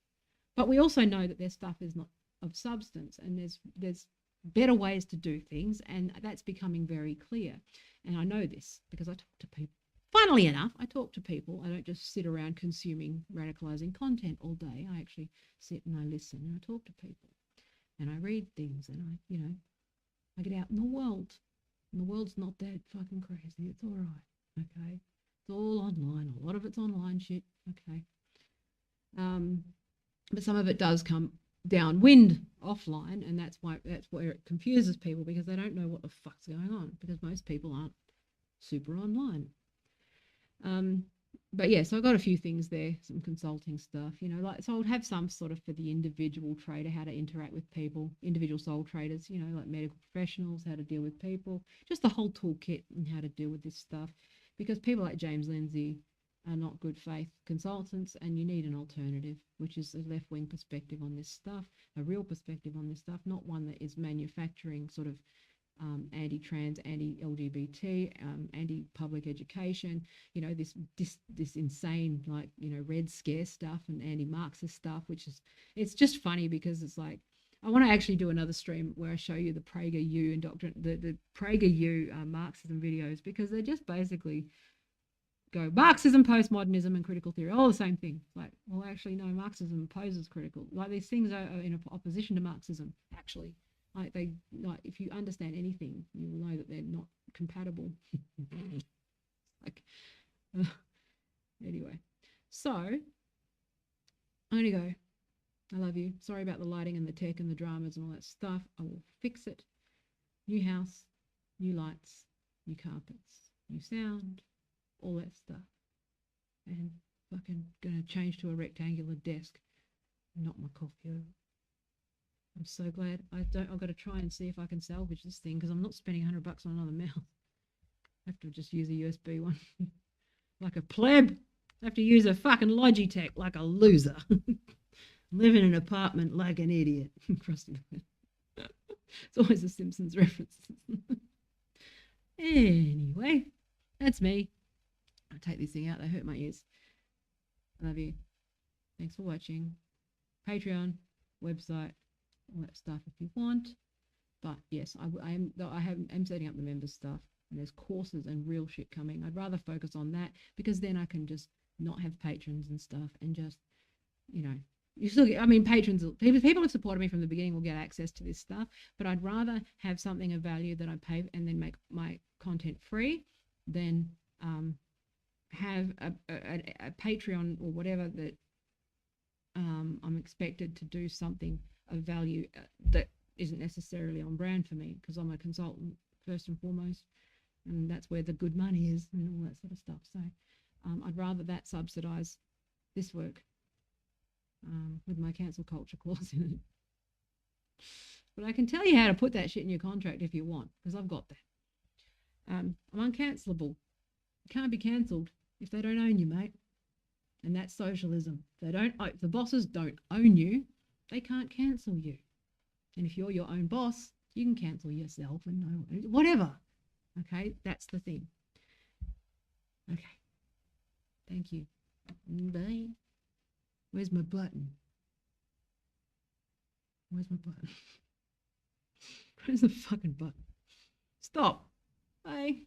But we also know that their stuff is not of substance, and there's better ways to do things, and that's becoming very clear. And I know this because I talk to people. Funnily enough, I talk to people. I don't just sit around consuming radicalizing content all day. I actually sit and I listen and I talk to people and I read things, and I get out in the world. And the world's not that fucking crazy. It's all right. Okay. It's all online. A lot of it's online shit. Okay. But some of it does come downwind offline, and that's where it confuses people, because they don't know what the fuck's going on, because most people aren't super online. But yeah, so I've got a few things there, some consulting stuff, so I would have some sort of for the individual trader, how to interact with people, individual sole traders, like medical professionals, how to deal with people, just the whole toolkit and how to deal with this stuff, because people like James Lindsay are not good faith consultants, and you need an alternative, which is a left-wing perspective on this stuff, a real perspective on this stuff, not one that is manufacturing sort of anti-trans, anti-LGBT, anti-public education, this insane, like, Red Scare stuff and anti-Marxist stuff, which is, it's just funny because it's like, I want to actually do another stream where I show you the PragerU the PragerU Marxism videos, because they're just basically go Marxism, postmodernism, and critical theory, all the same thing. Like, well, actually, no, Marxism opposes critical. Like, these things are in opposition to Marxism, actually. Like, if you understand anything, you will know that they're not compatible. Anyway, so I'm gonna go. I love you. Sorry about the lighting and the tech and the dramas and all that stuff. I will fix it. New house, new lights, new carpets, new sound, all that stuff. And fucking gonna change to a rectangular desk, not my coffee over. I'm so glad. I've got to try and see if I can salvage this thing, because I'm not spending $100 on another mouse. I have to just use a USB one. Like a pleb. I have to use a fucking Logitech like a loser. Live in an apartment like an idiot. It's always a Simpsons reference. Anyway, that's me. I'll take this thing out. They hurt my ears. I love you. Thanks for watching. Patreon, website, all that stuff if you want. But yes, I'm setting up the members stuff, and there's courses and real shit coming. I'd rather focus on that because then I can just not have patrons and stuff, and just, you know, you still get, I mean, patrons, people have supported me from the beginning will get access to this stuff, but I'd rather have something of value that I pay and then make my content free than have a Patreon or whatever that I'm expected to do something of value that isn't necessarily on brand for me, because I'm a consultant first and foremost, and that's where the good money is and all that sort of stuff. So I'd rather that subsidise this work with my cancel culture clause in it. But I can tell you how to put that shit in your contract if you want, because I've got that. I'm uncancelable. You can't be cancelled if they don't own you, mate. And that's socialism. If the bosses don't own you, they can't cancel you. And if you're your own boss, you can cancel yourself and no, whatever. Okay, that's the thing. Okay, thank you. Bye. Where's my button? Where's my button? Where's the fucking button? Stop. Bye.